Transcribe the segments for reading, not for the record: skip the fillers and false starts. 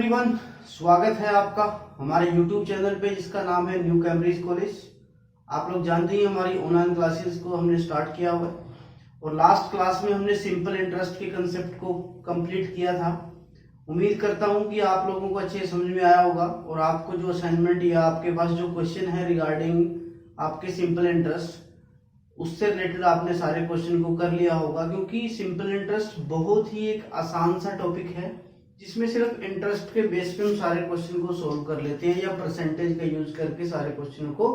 Everyone, स्वागत है आपका हमारे YouTube चैनल पे जिसका नाम है न्यू कैम्ब्रिज कॉलेज। आप लोग जानते ही हमारी ऑनलाइन क्लासेस को हमने स्टार्ट किया हुआ है और लास्ट क्लास में हमने सिंपल इंटरेस्ट के कंसेप्ट को कंप्लीट किया था। उम्मीद करता हूं कि आप लोगों को अच्छे समझ में आया होगा और आपको जो असाइनमेंट या आपके पास जो क्वेश्चन है रिगार्डिंग आपके सिंपल इंटरेस्ट उससे रिलेटेड आपने सारे क्वेश्चन को कर लिया होगा, क्योंकि सिंपल इंटरेस्ट बहुत ही एक आसान सा टॉपिक है जिसमें सिर्फ इंटरेस्ट के बेस पे हम सारे क्वेश्चन को सोल्व कर लेते हैं या परसेंटेज का यूज करके सारे क्वेश्चन को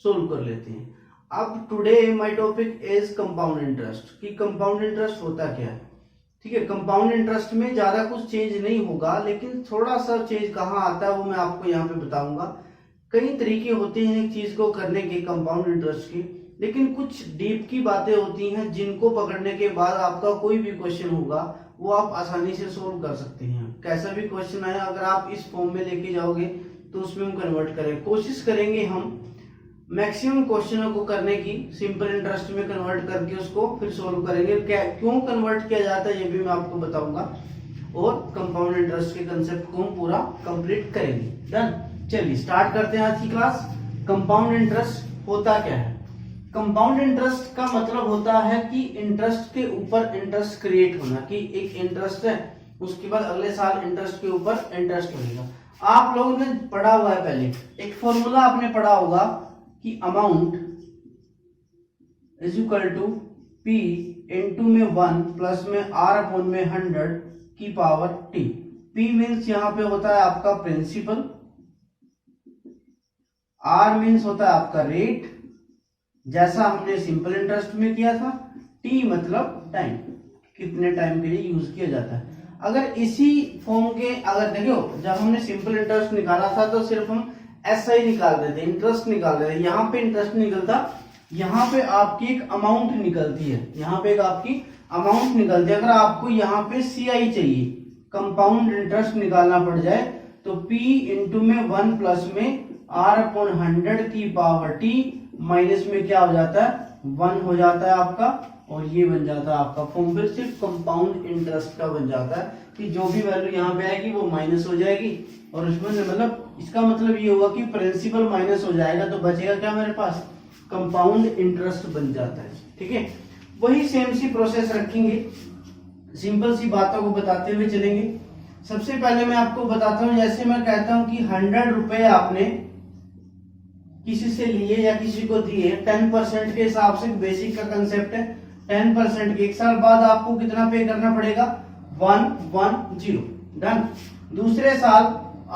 सोल्व कर लेते हैं। अब today my topic is compound interest कि कंपाउंड इंटरेस्ट होता क्या है। ठीक है, कंपाउंड इंटरेस्ट में ज्यादा कुछ चेंज नहीं होगा, लेकिन थोड़ा सा चेंज कहाँ आता है वो मैं आपको यहाँ पे बताऊंगा। कई तरीके होते हैं एक चीज को करने के कंपाउंड इंटरेस्ट के, लेकिन कुछ डीप की बातें होती हैं जिनको पकड़ने के बाद आपका कोई भी क्वेश्चन होगा वो आप आसानी से सोल्व कर सकते हैं। कैसा भी क्वेश्चन आए अगर आप इस फॉर्म में लेके जाओगे तो उसमें हम कन्वर्ट करें, कोशिश करेंगे हम मैक्सिमम क्वेश्चनों को करने की सिंपल इंटरेस्ट में कन्वर्ट करके उसको फिर सोल्व करेंगे। क्यों कन्वर्ट किया जाता है ये भी मैं आपको बताऊंगा और कंपाउंड इंटरेस्ट के कंसेप्ट को हम पूरा कंप्लीट करेंगे। डन, चलिए स्टार्ट करते हैं आज की क्लास। कंपाउंड इंटरेस्ट होता क्या है? कंपाउंड इंटरेस्ट का मतलब होता है कि इंटरेस्ट के ऊपर इंटरेस्ट क्रिएट होना, कि एक इंटरेस्ट है उसके बाद अगले साल इंटरेस्ट के ऊपर इंटरेस्ट लगेगा। आप लोगों ने पढ़ा हुआ है, पहले एक फॉर्मूला आपने पढ़ा होगा कि amount is equal to P into में 1 प्लस में आर अपॉन में 100 की पावर टी। पी मीन्स यहां पे होता है आपका प्रिंसिपल, आर मीन्स होता है आपका रेट जैसा हमने सिंपल इंटरेस्ट में किया था, टी मतलब टाइम, कितने टाइम के लिए यूज किया जाता है। अगर इसी फॉर्म के अगर देखो जब हमने सिंपल इंटरेस्ट निकाला था तो सिर्फ हम ऐसा ही निकाल देते, इंटरेस्ट निकाल देते। यहाँ पे इंटरेस्ट निकलता, यहाँ पे आपकी एक अमाउंट निकलती है, यहाँ पे एक आपकी अमाउंट निकलती है। अगर आपको यहाँ पे सीआई चाहिए, कंपाउंड इंटरेस्ट निकालना पड़ जाए तो पी इंटू में 1 प्लस में आर अपॉन 100 की पावर टी माइनस में क्या हो जाता है 1 हो जाता है आपका, और ये बन जाता है आपका फॉर्म। फिर सिर्फ कंपाउंड इंटरेस्ट का बन जाता है कि जो भी वैल्यू यहाँ पे आएगी वो माइनस हो जाएगी, और उसमें मतलब इसका मतलब ये होगा कि प्रिंसिपल माइनस हो जाएगा तो बचेगा क्या मेरे पास, कंपाउंड इंटरेस्ट बन जाता है। ठीक है, वही सेम सी प्रोसेस रखेंगे, सिंपल सी बातों को बताते हुए चलेंगे। सबसे पहले मैं आपको बताता हूँ, जैसे मैं कहता हूँ कि 100 रुपए आपने किसी से लिए या किसी को दिए 10% के हिसाब से, बेसिक का कंसेप्ट है 10% के, एक साल बाद आपको कितना पे करना पड़ेगा 110। डन। दूसरे साल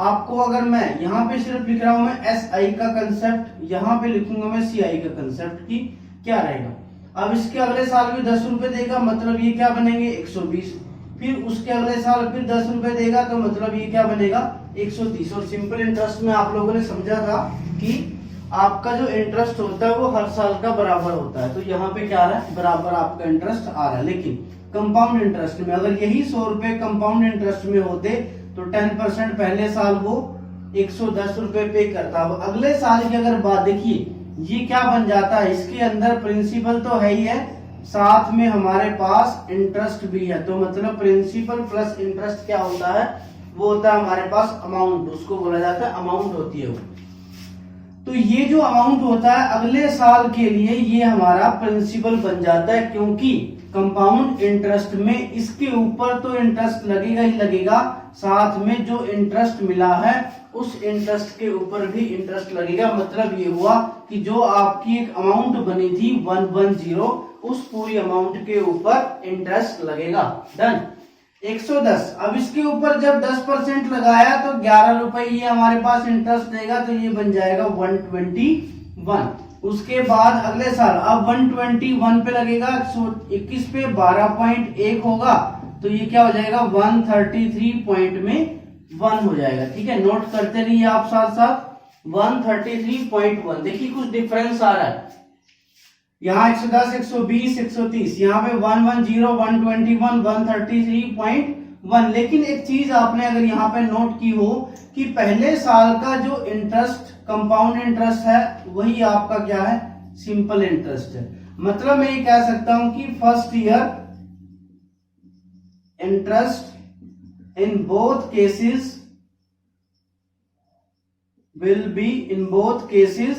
आपको अगर मैं यहाँ पे सिर्फ लिख रहा हूं मैं एस आई का कंसेप्ट, यहाँ पे लिखूंगा मैं सी आई का कंसेप्ट की क्या रहेगा। अब इसके अगले साल भी 10 रुपए देगा, मतलब ये क्या बनेंगे 120। फिर उसके अगले साल फिर 10 रुपए देगा तो मतलब ये क्या बनेगा 130। और सिंपल इंटरेस्ट में आप लोगों ने समझा था कि आपका जो इंटरेस्ट होता है वो हर साल का बराबर होता है, तो यहाँ पे क्या आ रहा है बराबर आपका इंटरेस्ट आ रहा है। लेकिन कंपाउंड इंटरेस्ट में अगर यही 100 रुपए कंपाउंड इंटरेस्ट में होते तो 10% पहले साल वो 110 रुपए पे करता। अब अगले साल की अगर बात देखिए ये क्या बन जाता है, इसके अंदर प्रिंसिपल तो है ही है, साथ में हमारे पास इंटरेस्ट भी है, तो मतलब प्रिंसिपल प्लस इंटरेस्ट क्या होता है वो होता है हमारे पास अमाउंट, उसको बोला जाता है अमाउंट होती है वो। तो ये जो अमाउंट होता है अगले साल के लिए ये हमारा प्रिंसिपल बन जाता है, क्योंकि कंपाउंड इंटरेस्ट में इसके ऊपर तो इंटरेस्ट लगेगा ही लगेगा, साथ में जो इंटरेस्ट मिला है उस इंटरेस्ट के ऊपर भी इंटरेस्ट लगेगा। मतलब ये हुआ कि जो आपकी एक अमाउंट बनी थी 110 उस पूरी अमाउंट के ऊपर इंटरेस्ट लगेगा। डन। 110, अब इसके ऊपर जब 10% लगाया तो 11 रुपए ये हमारे पास इंटरेस्ट देगा, तो ये बन जाएगा 121। उसके बाद अगले साल अब 121 पे लगेगा, 121 पे 12.1 होगा तो ये क्या हो जाएगा 133.1 हो जाएगा। ठीक है, नोट करते रहिए आप साथ साथ 133.1। देखिए कुछ डिफरेंस आ रहा है, यहाँ 110, 120, 130, यहाँ पे 110, 121, 133.1। लेकिन एक चीज आपने अगर यहाँ पे नोट की हो कि पहले साल का जो इंटरेस्ट कंपाउंड इंटरेस्ट है वही आपका क्या है सिंपल इंटरेस्ट है। मतलब मैं ये कह सकता हूं कि first year interest in both cases will be in both cases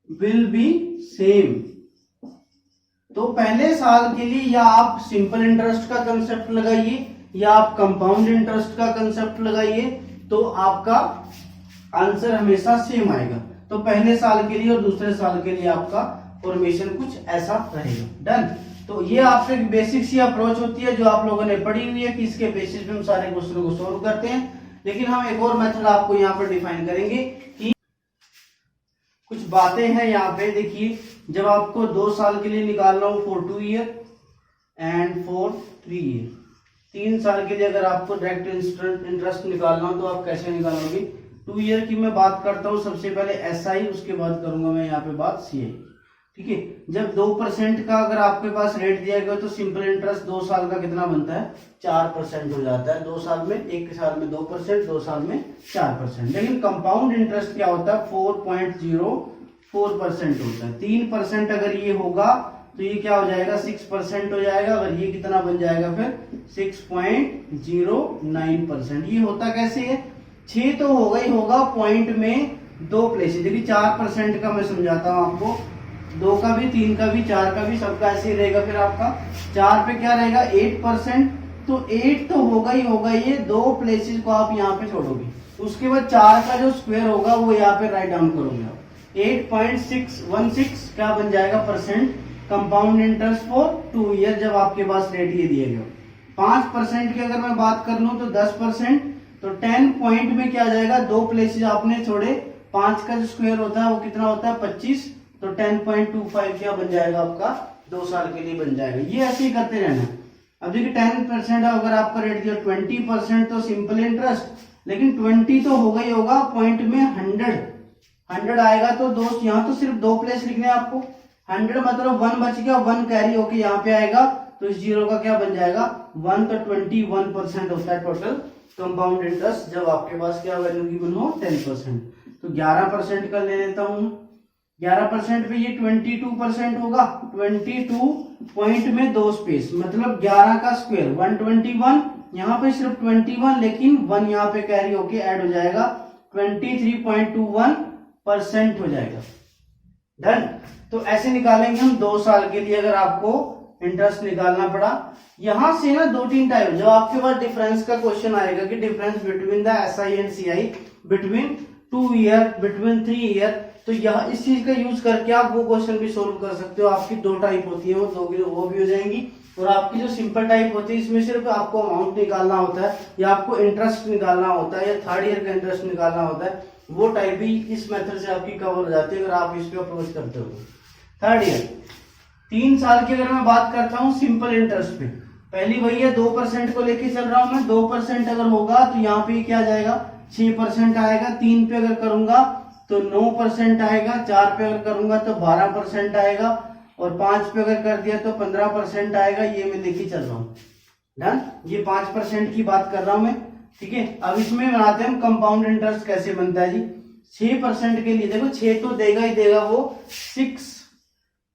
will be same। तो पहले साल के लिए या आप सिंपल इंटरेस्ट का कंसेप्ट लगाइए या आप कंपाउंड इंटरेस्ट का कंसेप्ट लगाइए, तो आपका आंसर हमेशा सेम आएगा। तो पहले साल के लिए और दूसरे साल के लिए आपका फॉर्मेशन कुछ ऐसा रहेगा। डन। तो ये आपसे बेसिक सी अप्रोच होती है जो आप लोगों ने पढ़ी हुई है कि इसके बेसिस पे हम सारे क्वेश्चन को सोल्व करते हैं। लेकिन हम एक और मेथड आपको यहाँ पर डिफाइन करेंगे कि कुछ बातें हैं यहाँ पे। देखिए, जब आपको 2 साल के लिए निकालना हो for 2 year and for 3 year, 3 साल के लिए अगर आपको डायरेक्ट इंटरेस्ट निकालना हो तो आप कैसे निकालोगे? 2 ईयर की मैं बात करता हूँ, सबसे पहले SI, उसके बाद करूंगा मैं यहाँ पे बात CI। ठीक है, जब 2% का अगर आपके पास रेट दिया गया तो सिंपल इंटरेस्ट 2 साल का कितना बनता है? 4% हो जाता है। 2 साल में, एक साल में 2%, 2 साल में 4%। लेकिन कंपाउंड इंटरेस्ट क्या होता है? 4.04% होता है। 3% अगर ये होगा तो ये क्या हो जाएगा? 6% हो जाएगा। अगर ये कितना बन जाएगा फिर? 6.09%। ये होता कैसे है? 6 तो होगा ही होगा, पॉइंट में 2 प्लेसेस। देखिए 4% का मैं समझाता हूं आपको, 2 का भी, 3 का भी, 4 का भी, सबका ऐसे ही रहेगा। फिर आपका 4 पे क्या रहेगा? 8%। तो 8 तो होगा ही होगा, ये 2 प्लेसेस को आप यहाँ पे छोड़ोगे। उसके बाद 4 का जो स्क्वायर होगा वो यहाँ पे राइट डाउन करोगे आप। 8.616 क्या बन जाएगा? Percent compound interest for 2 year, जब आपके पास रेट ये दिए गए। 5% की अगर मैं बात कर लूं तो 10%। तो 10 पॉइंट में क्या जाएगा? 2 प्लेसेस आपने छोड़े, 5 का जो स्क्वायर होता है वो कितना होता है? 25। तो 10.25 क्या बन जाएगा आपका? 2 साल के लिए बन जाएगा। ये ऐसे ही करते रहना। अब देखिए 10% अगर आपका रेट दिया, 20% तो सिंपल इंटरेस्ट, लेकिन 20 तो होगा ही होगा, पॉइंट में 100 आएगा। तो दोस्त यहाँ तो सिर्फ 2 प्लेस लिखने हैं आपको। 100 मतलब 1 बच गया, 1 कैरी होके यहाँ पे आएगा, तो इस 0 का क्या बन जाएगा? 1। तो 21% होता है टोटल कंपाउंड इंटरेस्ट जब आपके पास क्या वैल्यू गिवन हो? 10%। तो 11% का ले लेता हूं। 11% पे ये 22% होगा। 22 पॉइंट में 2 स्पेस, मतलब 11 का स्क्वायर 121। यहाँ पे सिर्फ 21, लेकिन 1 यहाँ पे कैरी होके ऐड हो जाएगा, 23.21% हो जाएगा। डन। तो ऐसे निकालेंगे हम 2 साल के लिए अगर आपको इंटरेस्ट निकालना पड़ा। यहां से ना 2-3 टाइप, जब आपके पास डिफरेंस का क्वेश्चन आएगा कि difference between the SI and CI, between 2 year, between 3 year, तो यहाँ इस चीज का यूज करके आप वो क्वेश्चन भी सोल्व कर सकते हो। आपकी 2 टाइप होती है, वो 2 वो भी हो जाएंगी। और आपकी जो सिंपल टाइप होती है इसमें सिर्फ आपको अमाउंट निकालना होता है या आपको इंटरेस्ट निकालना होता है या 3rd ईयर का इंटरेस्ट निकालना होता है। वो टाइप भी इस मेथड से आपकी कवर हो जाती है अगर आप इस पे अप्रोच करते हो। 3rd ईयर 3 साल की अगर मैं बात करता हूँ सिंपल इंटरेस्ट पे, पहली वही है 2% को लेके चल रहा हूं मैं। 2% अगर होगा तो यहाँ पे क्या जाएगा? 6% आएगा। 3 पे अगर करूंगा तो 9% आएगा। 4 पे अगर करूंगा तो 12% आएगा। और 5 पे अगर कर दिया तो 15% आएगा। ये मैं लेके चल रहा हूँ। डन। ये 5% की बात कर रहा हूं मैं। ठीक है, अब इसमें बनाते हैं हम कंपाउंड इंटरेस्ट कैसे बनता है जी। 6% के लिए देखो 6 तो देगा ही देगा वो। 6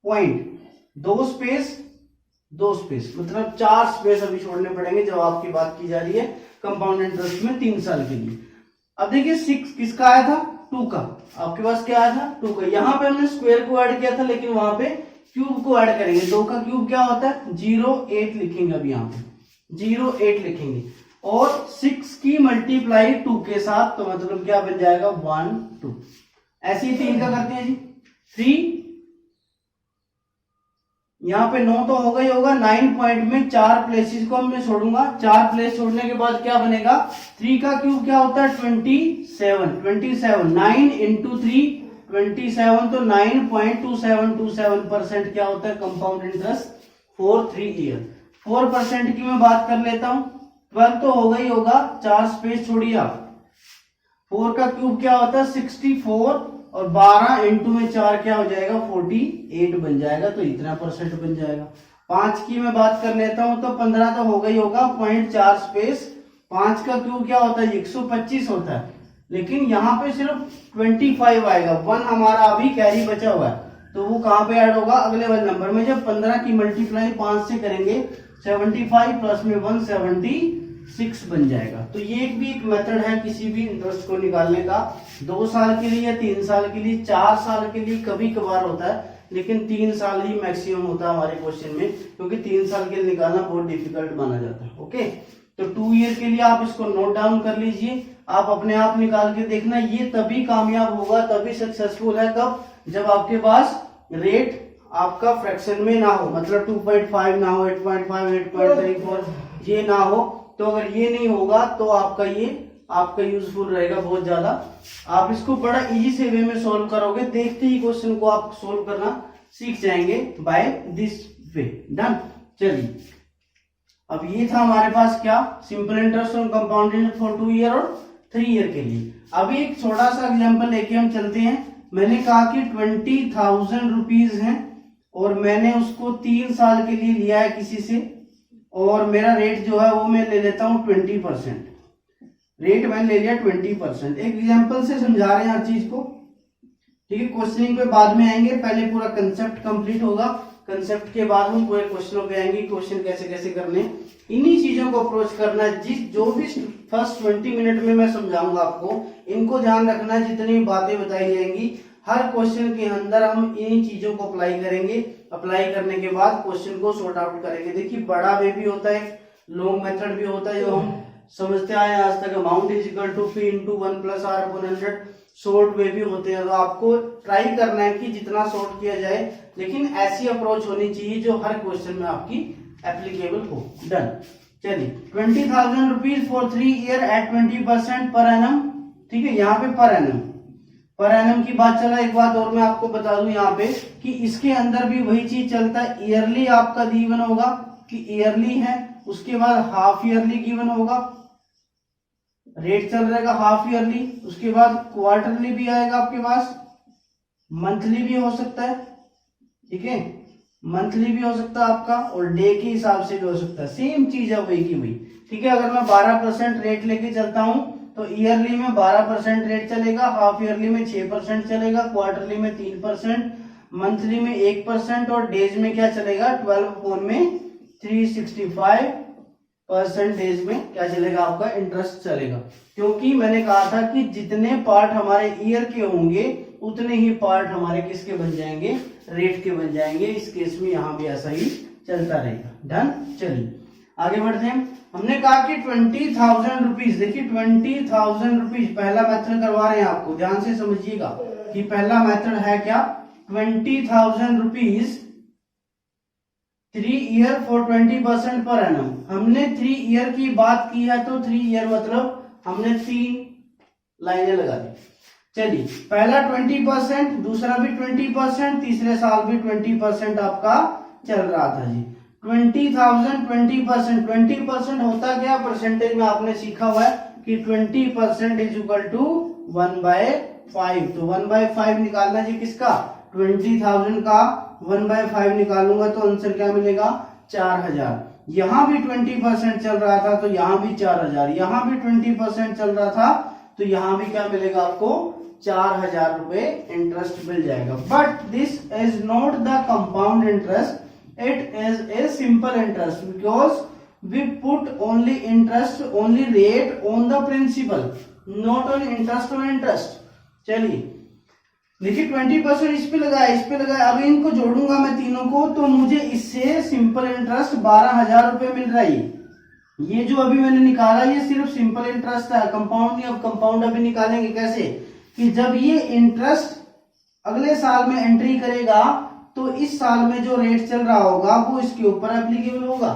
पॉइंट 2 स्पेस 2 स्पेस, मतलब 4 स्पेस अभी छोड़ने पड़ेंगे जब आपकी बात की जा रही है कंपाउंड इंटरेस्ट में 3 साल के लिए। अब देखिए 6 किसका आया था? 2 का। आपके पास क्या आया था? 2 का। यहाँ पे हमने स्क्वायर को ऐड किया था, लेकिन वहां पे क्यूब को ऐड करेंगे। 2 का क्यूब क्या होता है? 08 लिखेंगे। अब यहाँ पे 08 लिखेंगे और 6 की मल्टीप्लाई 2 के साथ, तो मतलब क्या बन जाएगा? 1 2। ऐसे ही 3 का करते हैं जी। 3 यहाँ पे 9 तो होगा ही होगा। 9 पॉइंट में 4 प्लेसेस को मैं छोड़ूंगा। 4 प्लेस छोड़ने के बाद क्या बनेगा? 3 का क्यूब क्या होता है? 27। 9 इंटू 3 27, तो 9.2727% क्या होता है कंपाउंड इंटरेस्ट फॉर 3 ईयर। 4% की मैं बात कर लेता हूं। 12 तो होगा ही होगा, 4 स्पेस छोड़िए आप। 4 का क्यूब क्या होता है? 64 और 12 इंटू में 4 क्या हो जाएगा? 48 बन जाएगा। तो इतना परसेंट बन जाएगा। 5 की मैं बात कर लेता हूं तो 15 तो होगा ही होगा, 0.4 स्पेस। 5 का क्यूब क्या होता है? 125 होता है, लेकिन यहाँ पे सिर्फ 25 आएगा। 1 हमारा अभी कैरी बचा हुआ है, तो वो कहाँ पे ऐड होगा? अगले वाले नंबर में। जब 15 की मल्टीप्लाई 5 से करेंगे 75 प्लस में 1 6 बन जाएगा। तो ये भी एक मेथड है किसी भी इंटरेस्ट को निकालने का। 2 साल के लिए या 3 साल के लिए, 4 साल के लिए कभी कभार होता है, लेकिन 3 साल ही मैक्सिमम होता है हमारे क्वेश्चन में, क्योंकि 3 साल के लिए निकालना बहुत डिफिकल्ट माना जाता है। ओके, तो 2 ईयर के लिए आप इसको नोट डाउन कर लीजिए, आप अपने आप निकाल के देखना। ये तभी कामयाब होगा, तभी सक्सेसफुल है, कब, जब आपके पास रेट आपका फ्रैक्शन में ना हो, मतलब 2.5 ना हो, 8.5, 8.34 ये ना हो। तो अगर ये नहीं होगा तो आपका यूजफुल रहेगा बहुत ज्यादा। आप इसको बड़ा इजी से वे में सॉल्व करोगे, देखते ही क्वेश्चन को आप सॉल्व करना सीख जाएंगे बाय दिस वे। डन। चलिए, अब ये था हमारे पास क्या, simple interest on compound interest for 2 year और 3 ईयर के लिए। अभी एक छोटा सा एग्जांपल लेके हम चलते हैं। मैंने कहा कि 20,000 रुपीज है और मैंने उसको 3 साल के लिए लिया है किसी से, और मेरा रेट जो है वो मैं ले लेता हूं 20%। रेट मैंने ले लिया 20%। एक एग्जांपल से समझा रहे हैं हर चीज को, ठीक है। क्वेश्चनिंग पे बाद में आएंगे, पहले पूरा कंसेप्ट कंप्लीट होगा, कंसेप्ट के बाद हम पूरे क्वेश्चनों पे आएंगे, क्वेश्चन कैसे कैसे करने, इन्हीं चीजों को अप्रोच करना है। जो भी फर्स्ट 20 मिनट में मैं समझाऊंगा आपको, इनको ध्यान रखना है। जितनी बातें बताई जाएंगी हर क्वेश्चन के अंदर हम इन्हीं चीजों को अप्लाई करेंगे। अप्लाई करने के बाद क्वेश्चन को सॉर्ट आउट करेंगे। देखिए, बड़ा वे भी होता है, लॉन्ग मेथड भी होता है, जो हम समझते आए आज तक, amount is equal to P into 1 plus R upon 100। Short way भी होते हैं, तो आपको ट्राई करना है कि जितना शॉर्ट किया जाए, लेकिन ऐसी अप्रोच होनी चाहिए जो हर क्वेश्चन में आपकी एप्लीकेबल हो। डन। चलिए, 20,000 rupees for 3 year eight 20% per annum. ठीक है, यहाँ पे पर एनम की बात चला। एक बात और मैं आपको बता दूं यहाँ पे कि इसके अंदर भी वही चीज चलता है। ईयरली आपका गिवन होगा कि ईयरली है, उसके बाद हाफ ईयरली गिवन होगा, रेट चल रहेगा हाफ ईयरली, उसके बाद क्वार्टरली भी आएगा आपके पास, मंथली भी हो सकता है, ठीक है, मंथली भी हो सकता है आपका, और डे के हिसाब से भी हो सकता है। सेम चीज है वही की वही, ठीक है। अगर मैं 12% रेट लेके चलता हूं तो ईयरली में 12% रेट चलेगा, हाफ ईयरली में 6% चलेगा, क्वार्टरली में 3%, मंथली में 1%, और डेज में क्या चलेगा, 12 में 365% डेज में क्या चलेगा, आपका इंटरेस्ट चलेगा। क्योंकि मैंने कहा था कि जितने पार्ट हमारे ईयर के होंगे उतने ही पार्ट हमारे किसके बन जाएंगे, रेट के बन जाएंगे। इस केस में यहां भी ऐसा ही चलता रहेगा। डन। चलिए आगे बढ़ते हैं। हमने कहा कि 20,000 रुपीज, देखिए 20,000 रुपीज पहला मेथड करवा रहे हैं आपको, ध्यान से समझिएगा कि पहला मेथड है क्या, 20,000 rupees 3 year for 20% per annum. हमने 3 ईयर की बात की है, तो 3 ईयर मतलब हमने 3 लाइनें लगा दी। चलिए, पहला 20%, दूसरा भी 20%, तीसरे साल भी 20% आपका चल रहा था जी। 20,000 20%, 20% होता क्या, परसेंटेज में आपने सीखा हुआ है कि 20% इज इक्वल टू 1/5। तो 1/5 निकालना जी किसका, 20,000 का 1/5 निकालूंगा तो आंसर क्या मिलेगा, 4,000। यहां भी 20% चल रहा था तो यहां भी 4,000, यहां भी 20% चल रहा था तो यहां भी क्या मिलेगा आपको, 4,000 रुपए इंटरेस्ट मिल जाएगा। But this is not the compound interest, it is a simple interest because we put only interest, only rate on the principal, not on interest on interest। चलिए, देखिए 20% इस पे लगाया, इस पे लगाया, अब इनको जोड़ूंगा मैं तीनों को तो मुझे इससे सिंपल इंटरेस्ट 12,000 रुपए मिल रहा है। ये जो अभी मैंने निकाला ये सिर्फ सिंपल इंटरेस्ट है, कंपाउंड नहीं। अब कंपाउंड अभी निकालेंगे कैसे, कि जब ये इंटरेस्ट अगले साल में एंट्री करेगा तो इस साल में जो रेट चल रहा होगा वो इसके ऊपर एप्लीकेबल होगा।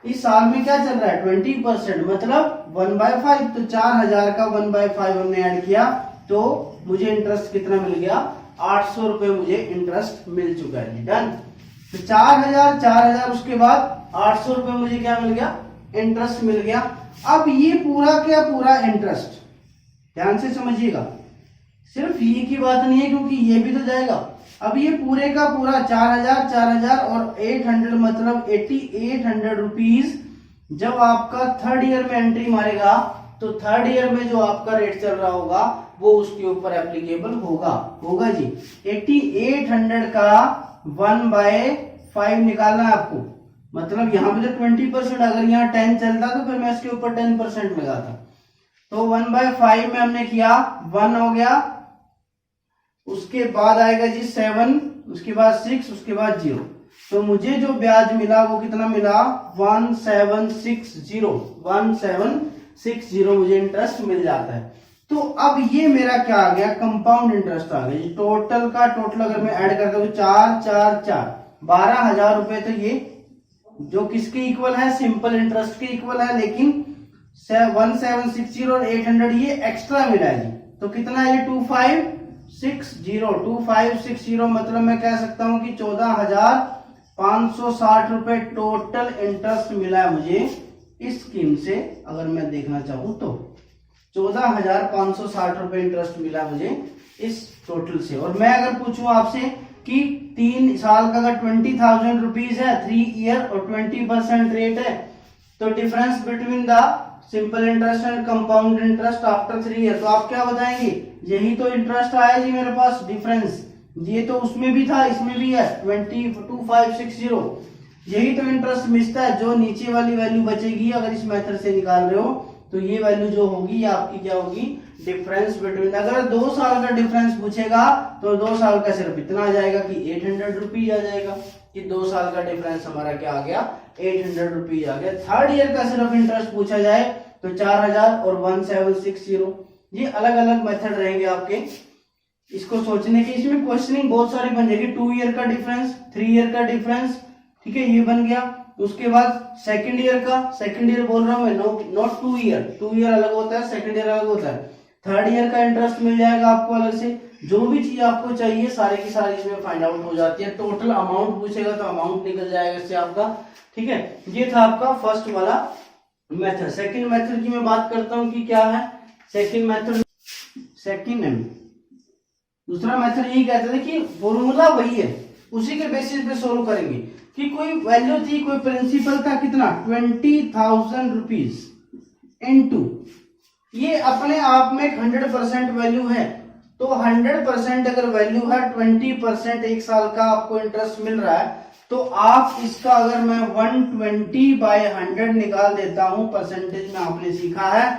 इस साल में क्या चल रहा है, 20%, मतलब 1/5। तो 4,000 का 1/5 हमने ऐड किया तो मुझे इंटरेस्ट कितना मिल गया, 800 रुपए मुझे इंटरेस्ट मिल चुका है। डन। तो 4,000, उसके बाद 800 रुपए मुझे क्या मिल गया, इंटरेस्ट मिल गया। अब ये पूरा क्या, पूरा इंटरेस्ट, ध्यान से समझिएगा, सिर्फ ये की बात नहीं है क्योंकि ये भी तो जाएगा। अब ये पूरे का पूरा 4,000 और 800 मतलब 8,800 रुपीज जब आपका थर्ड ईयर में एंट्री मारेगा तो थर्ड ईयर में जो आपका रेट चल रहा होगा वो उसके ऊपर एप्लीकेबल होगा जी। 8,800 का 1/5 निकालना है आपको। मतलब यहाँ पे जो 20%, अगर यहाँ 10 चलता तो फिर मैं इसके ऊपर 10% लगाता। तो 1/5 में हमने किया 1 हो गया, उसके बाद आएगा जी 7, उसके बाद 6, उसके बाद 0। तो मुझे जो ब्याज मिला वो कितना मिला, 1760 मुझे इंटरेस्ट मिल जाता है। तो अब ये मेरा क्या आ गया, कंपाउंड इंटरेस्ट आ गया। टोटल का टोटल अगर मैं ऐड करता हूँ 4 4 4 12,000 रुपए, तो ये जो किसके इक्वल है, सिंपल इंटरेस्ट के इक्वल है, लेकिन 1760 और 800 ये एक्स्ट्रा मिला है जी। तो कितना है ये 2560 मतलब मैं कह सकता हूं कि 14,560 रुपए टोटल इंटरेस्ट मिला है मुझे इस स्कीम से। अगर मैं देखना चाहूं तो 14,560 रुपए इंटरेस्ट मिला मुझे इस टोटल से। और मैं अगर पूछूं आपसे कि 3 साल का अगर 20,000 रुपीज है 3 ईयर और 20% रेट है, तो difference between the simple interest and compound interest after 3 year, तो आप क्या बताएंगे, यही तो इंटरेस्ट आया जी मेरे पास डिफरेंस। ये तो उसमें भी था, इसमें भी है 2560, यही तो इंटरेस्ट मिलता है। जो नीचे वाली वैल्यू बचेगी अगर इस मेथड से निकाल रहे हो, तो ये वैल्यू जो होगी ये आपकी क्या होगी, डिफरेंस बिटवीन। अगर 2 साल का डिफरेंस पूछेगा तो 2 साल का सिर्फ इतना आ जाएगा कि 800 रुपीज आ जाएगा, कि 2 साल का डिफरेंस हमारा क्या आ गया, 800 रुपीज आ गया। 3rd ईयर का सिर्फ इंटरेस्ट पूछा जाए तो 4,000 और 1760। ये अलग अलग मेथड रहेंगे आपके इसको सोचने के। इसमें क्वेश्चनिंग बहुत सारी बन जाएगी। 2 ईयर का डिफरेंस, 3 ईयर का डिफरेंस, ठीक है, ये बन गया। उसके बाद सेकंड ईयर का, सेकंड ईयर बोल रहा हूं मैं, नॉट 2 ईयर, 2 ईयर अलग होता है, सेकंड ईयर अलग होता है। 3rd ईयर का इंटरेस्ट मिल जाएगा आपको अलग से। जो भी चीज आपको चाहिए सारे की सारी इसमें फाइंड आउट हो जाती है। टोटल अमाउंट पूछेगा तो अमाउंट निकल जाएगा इससे आपका, ठीक है। ये था आपका फर्स्ट वाला मेथड। सेकंड मेथड की मैं बात करता हूं कि क्या है सेकंड मेथड। दूसरा मेथड यही कहते थे कि फॉर्मूला वही है, उसी के बेसिस पे सोल्व करेंगे कि कोई वैल्यू थी, कोई प्रिंसिपल था, कितना 20,000 रुपीज इनटू, ये अपने आप में 100% वैल्यू है। तो 100% अगर वैल्यू है, 20% 1 साल का आपको इंटरेस्ट मिल रहा है, तो आप इसका अगर मैं 120/100 निकाल देता हूं, परसेंटेज में आपने सीखा है,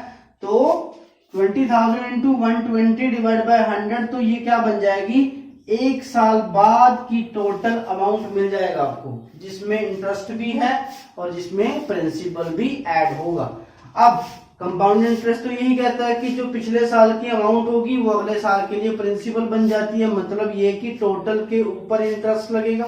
तो 20,000 इंटू 120 डिवाइड बाय 100, तो ये क्या बन जाएगी, 1 साल बाद की टोटल अमाउंट मिल जाएगा आपको, जिसमें इंटरेस्ट भी है और जिसमें प्रिंसिपल भी ऐड होगा। अब कंपाउंड इंटरेस्ट तो यही कहता है कि जो पिछले साल की अमाउंट होगी वो अगले साल के लिए प्रिंसिपल बन जाती है। मतलब ये कि टोटल के ऊपर इंटरेस्ट लगेगा।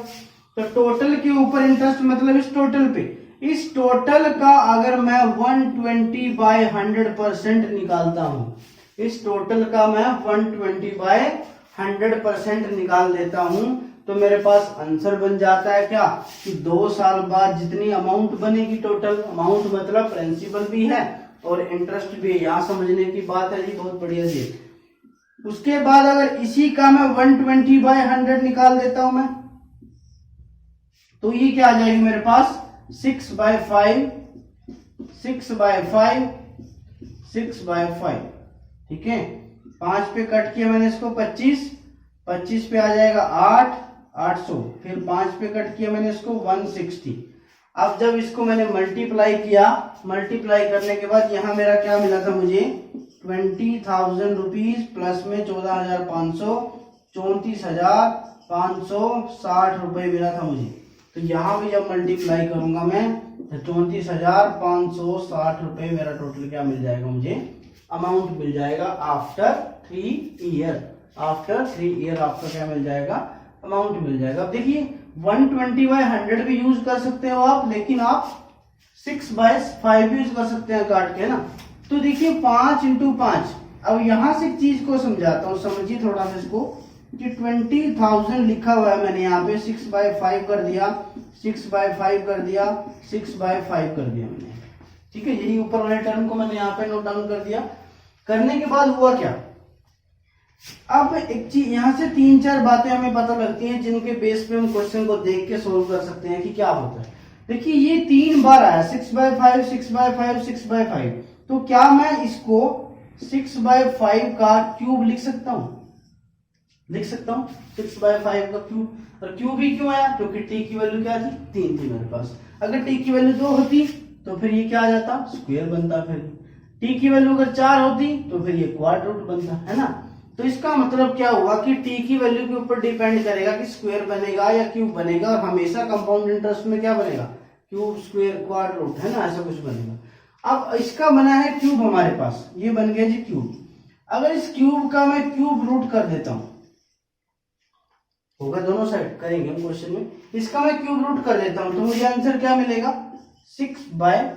तो टोटल के ऊपर इंटरेस्ट मतलब इस टोटल पे, इस टोटल का अगर मैं 120/100% निकालता हूं, इस टोटल का मैं 120/100% निकाल देता हूं, तो मेरे पास आंसर बन जाता है क्या, कि 2 साल बाद जितनी अमाउंट बनेगी, टोटल अमाउंट मतलब प्रिंसिपल भी है और इंटरेस्ट भी है। यहां समझने की बात है जी, बहुत बढ़िया जी। उसके बाद अगर इसी का मैं 120/100 निकाल देता हूं मैं, तो ये क्या आ जाएगी मेरे पास 6/5, 6/5, 6/5, ठीक है। 5 पे कट किया मैंने इसको 25, 25 पे आ जाएगा 8, 800, फिर 5 पे कट किया मैंने इसको 160। अब जब इसको मैंने मल्टीप्लाई किया, मल्टीप्लाई करने के बाद यहां मेरा क्या मिला था मुझे, 20,000 रुपीज प्लस में 14,500, 34,560 रुपए मिला था मुझे। तो यहां भी जब मल्टीप्लाई करूंगा मैं तो 34,560 रुपए मेरा टोटल क्या मिल जाएगा, मुझे अमाउंट मिल जाएगा आफ्टर 3 ईयर। आफ्टर 3 ईयर आपका क्या मिल जाएगा, अमाउंट मिल जाएगा। अब देखिए 120/100 भी यूज कर सकते हो आप, लेकिन आप 6/5 भी यूज कर सकते हैं काट के ना। तो देखिए 5 × 5। अब यहां से एक चीज को समझाता हूं, समझिए थोड़ा सा इसको, कि 20,000 लिखा हुआ है मैंने यहाँ पे, 6/5 कर दिया, 6/5 कर दिया, 6/5 कर दिया मैंने, ठीक है। यही ऊपर वाले टर्म को मैंने यहाँ पे नोट डाउन कर दिया। करने के बाद हुआ क्या, अब एक चीज यहाँ से 3-4 बातें हमें पता लगती हैं जिनके बेस पे हम क्वेश्चन को देख के सोल्व कर सकते हैं कि क्या होता है। देखिए ये 3 बार आया 6/5, 6/5, 6/5, तो क्या मैं इसको 6/5 का क्यूब लिख सकता हूं, लिख सकता हूं 6/5 का क्यूब। और क्यूब भी क्यों आया, क्योंकि टी की वैल्यू क्या थी, 3 थी मेरे पास। अगर टी की वैल्यू 2 होती तो फिर ये क्या आ जाता, स्क्वायर बनता। फिर टी की वैल्यू अगर 4 होती तो फिर ये क्वाड रूट बनता, है ना। तो इसका मतलब क्या हुआ कि टी की वैल्यू के ऊपर डिपेंड करेगा कि स्क्वायर बनेगा या क्यूब बनेगा, और हमेशा कंपाउंड इंटरेस्ट में क्या बनेगा, क्यूब, स्क्वायर, क्वाड रूट, है ना, ऐसा कुछ बनेगा। अब इसका बना है क्यूब हमारे पास, ये बन गया जी क्यूब। अगर इस क्यूब का मैं क्यूब रूट कर देता हूं, होगा दोनों साइड, करेंगे हम क्वेश्चन में, इसका मैं क्यूब रूट कर देता हूं तो मुझे आंसर क्या मिलेगा, 6/5,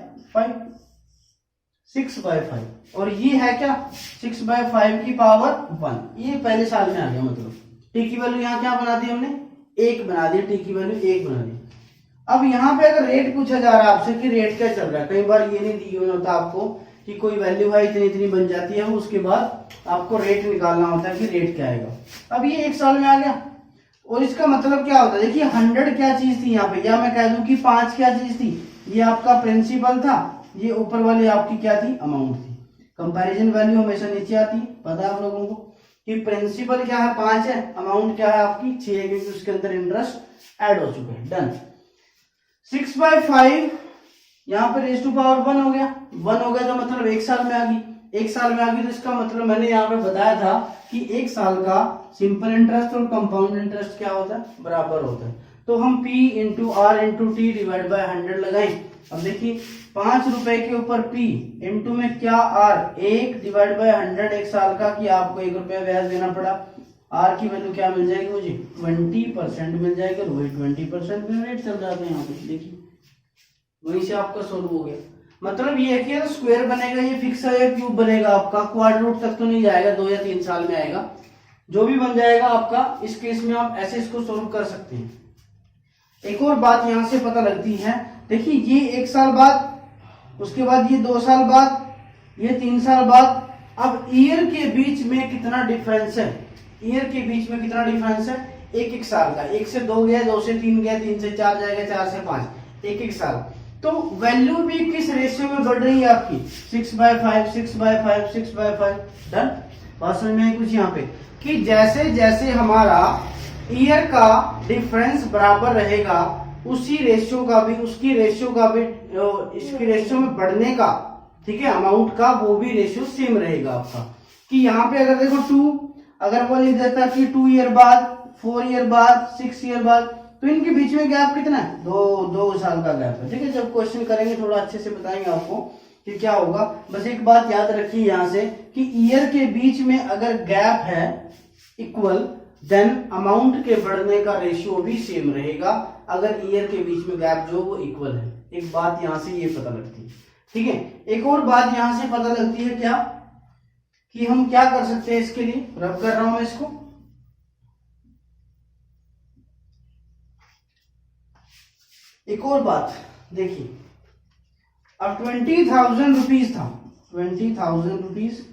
6/5। और ये है क्या, 6/5 की पावर 1। ये पहले साल में आ गया, मतलब टी की वैल्यू यहाँ क्या बना दी हमने, 1 बना दी, टी की वैल्यू 1 बना दी। अब यहाँ पे अगर रेट पूछा जा रहा है आपसे कि रेट क्या चल रहा है, कई बार ये नहीं दिया होता आपको कि कोई वैल्यू है इतनी इतनी बन जाती है, उसके बाद आपको रेट निकालना होता है कि रेट क्या आएगा। अब ये 1 साल में आ गया, और इसका मतलब क्या होता है, देखिए 100 क्या चीज थी यहाँ पे, या मैं कह दूं कि 5 क्या चीज थी, ये आपका प्रिंसिपल था, ये ऊपर वाली आपकी क्या थी, अमाउंट थी। कंपैरिजन वैल्यू हमेशा नीचे आती है, पता है आप लोगों को कि प्रिंसिपल क्या है 5 है, अमाउंट क्या है आपकी 6 है, क्योंकि उसके अंदर इंटरेस्ट ऐड हो चुके हैं। डन। 6/5 यहाँ पे रेज़ टू पावर 1 हो गया, 1 हो गया तो मतलब 1 साल में आ गई, 1 साल में आ गई तो इसका मतलब मैंने यहाँ पे बताया था कि 1 साल का सिंपल इंटरेस्ट और कंपाउंड इंटरेस्ट क्या होता है, बराबर होता है। तो हम P into R into T divide by 100 लगाएं। अब देखिए 5 रुपए के ऊपर P इंटू में क्या R, 1 डिवाइड बाय 100 1 साल का, कि आपको 1 रुपया ब्याज देना पड़ा। R की वैल्यू क्या मिल जाएगी मुझे, 20% मिल जाएगी, और वही 20% में रेट चल जाता है यहाँ पे, देखिए वहीं से आपका सोल्व हो गया। मतलब ये है कि स्क्वायर बनेगा, ये फिक्स है, या क्यूब बनेगा आपका, क्वाड रूट तक तो नहीं जाएगा, 2 या 3 साल में आएगा, जो भी बन जाएगा आपका। इस केस में आप ऐसे इसको सोल्व कर सकते हैं। एक और बात यहां से पता लगती है, देखिए ये 1 साल बाद, उसके बाद ये 2 साल बाद, ये 3 साल बाद। अब ईयर के बीच में कितना डिफरेंस है, ईयर के बीच में कितना डिफरेंस है, 1-1 साल का। 1 से 2 गया, 2 से 3 गया, 3 से 4 जाएगा, 4 से 5, 1-1 साल। तो वैल्यू भी किस रेशियो में बढ़ रही है आपकी, 6/5, 6/5, 6/5। डन। बात समझ में आई कुछ यहाँ पे, कि जैसे जैसे हमारा ईयर का डिफरेंस बराबर रहेगा, उसी रेशियो का भी, उसकी रेशियो का भी, इसकी रेशियो में बढ़ने का, ठीक है, अमाउंट का वो भी रेशियो सेम रहेगा आपका। कि यहाँ पे अगर देखो 2, अगर वो लिख देता कि 2 ईयर बाद, 4 ईयर बाद, 6 ईयर बाद, तो इनके बीच में गैप कितना है, 2 साल का गैप है। ठीक है, जब क्वेश्चन करेंगे थोड़ा अच्छे से बताएंगे आपको कि क्या होगा। बस एक बात याद रखिए यहाँ से कि ईयर के बीच में अगर गैप है इक्वल, देन अमाउंट के बढ़ने का रेशियो भी सेम रहेगा, अगर ईयर के बीच में गैप जो वो इक्वल है। एक बात यहां से ये पता लगती है। ठीक है, एक और बात यहां से पता लगती है क्या, कि हम क्या कर सकते हैं, इसके लिए रब कर रहा हूं मैं इसको। एक और बात देखिए, अब 20,000 रुपीज था, 20,000 रुपीज।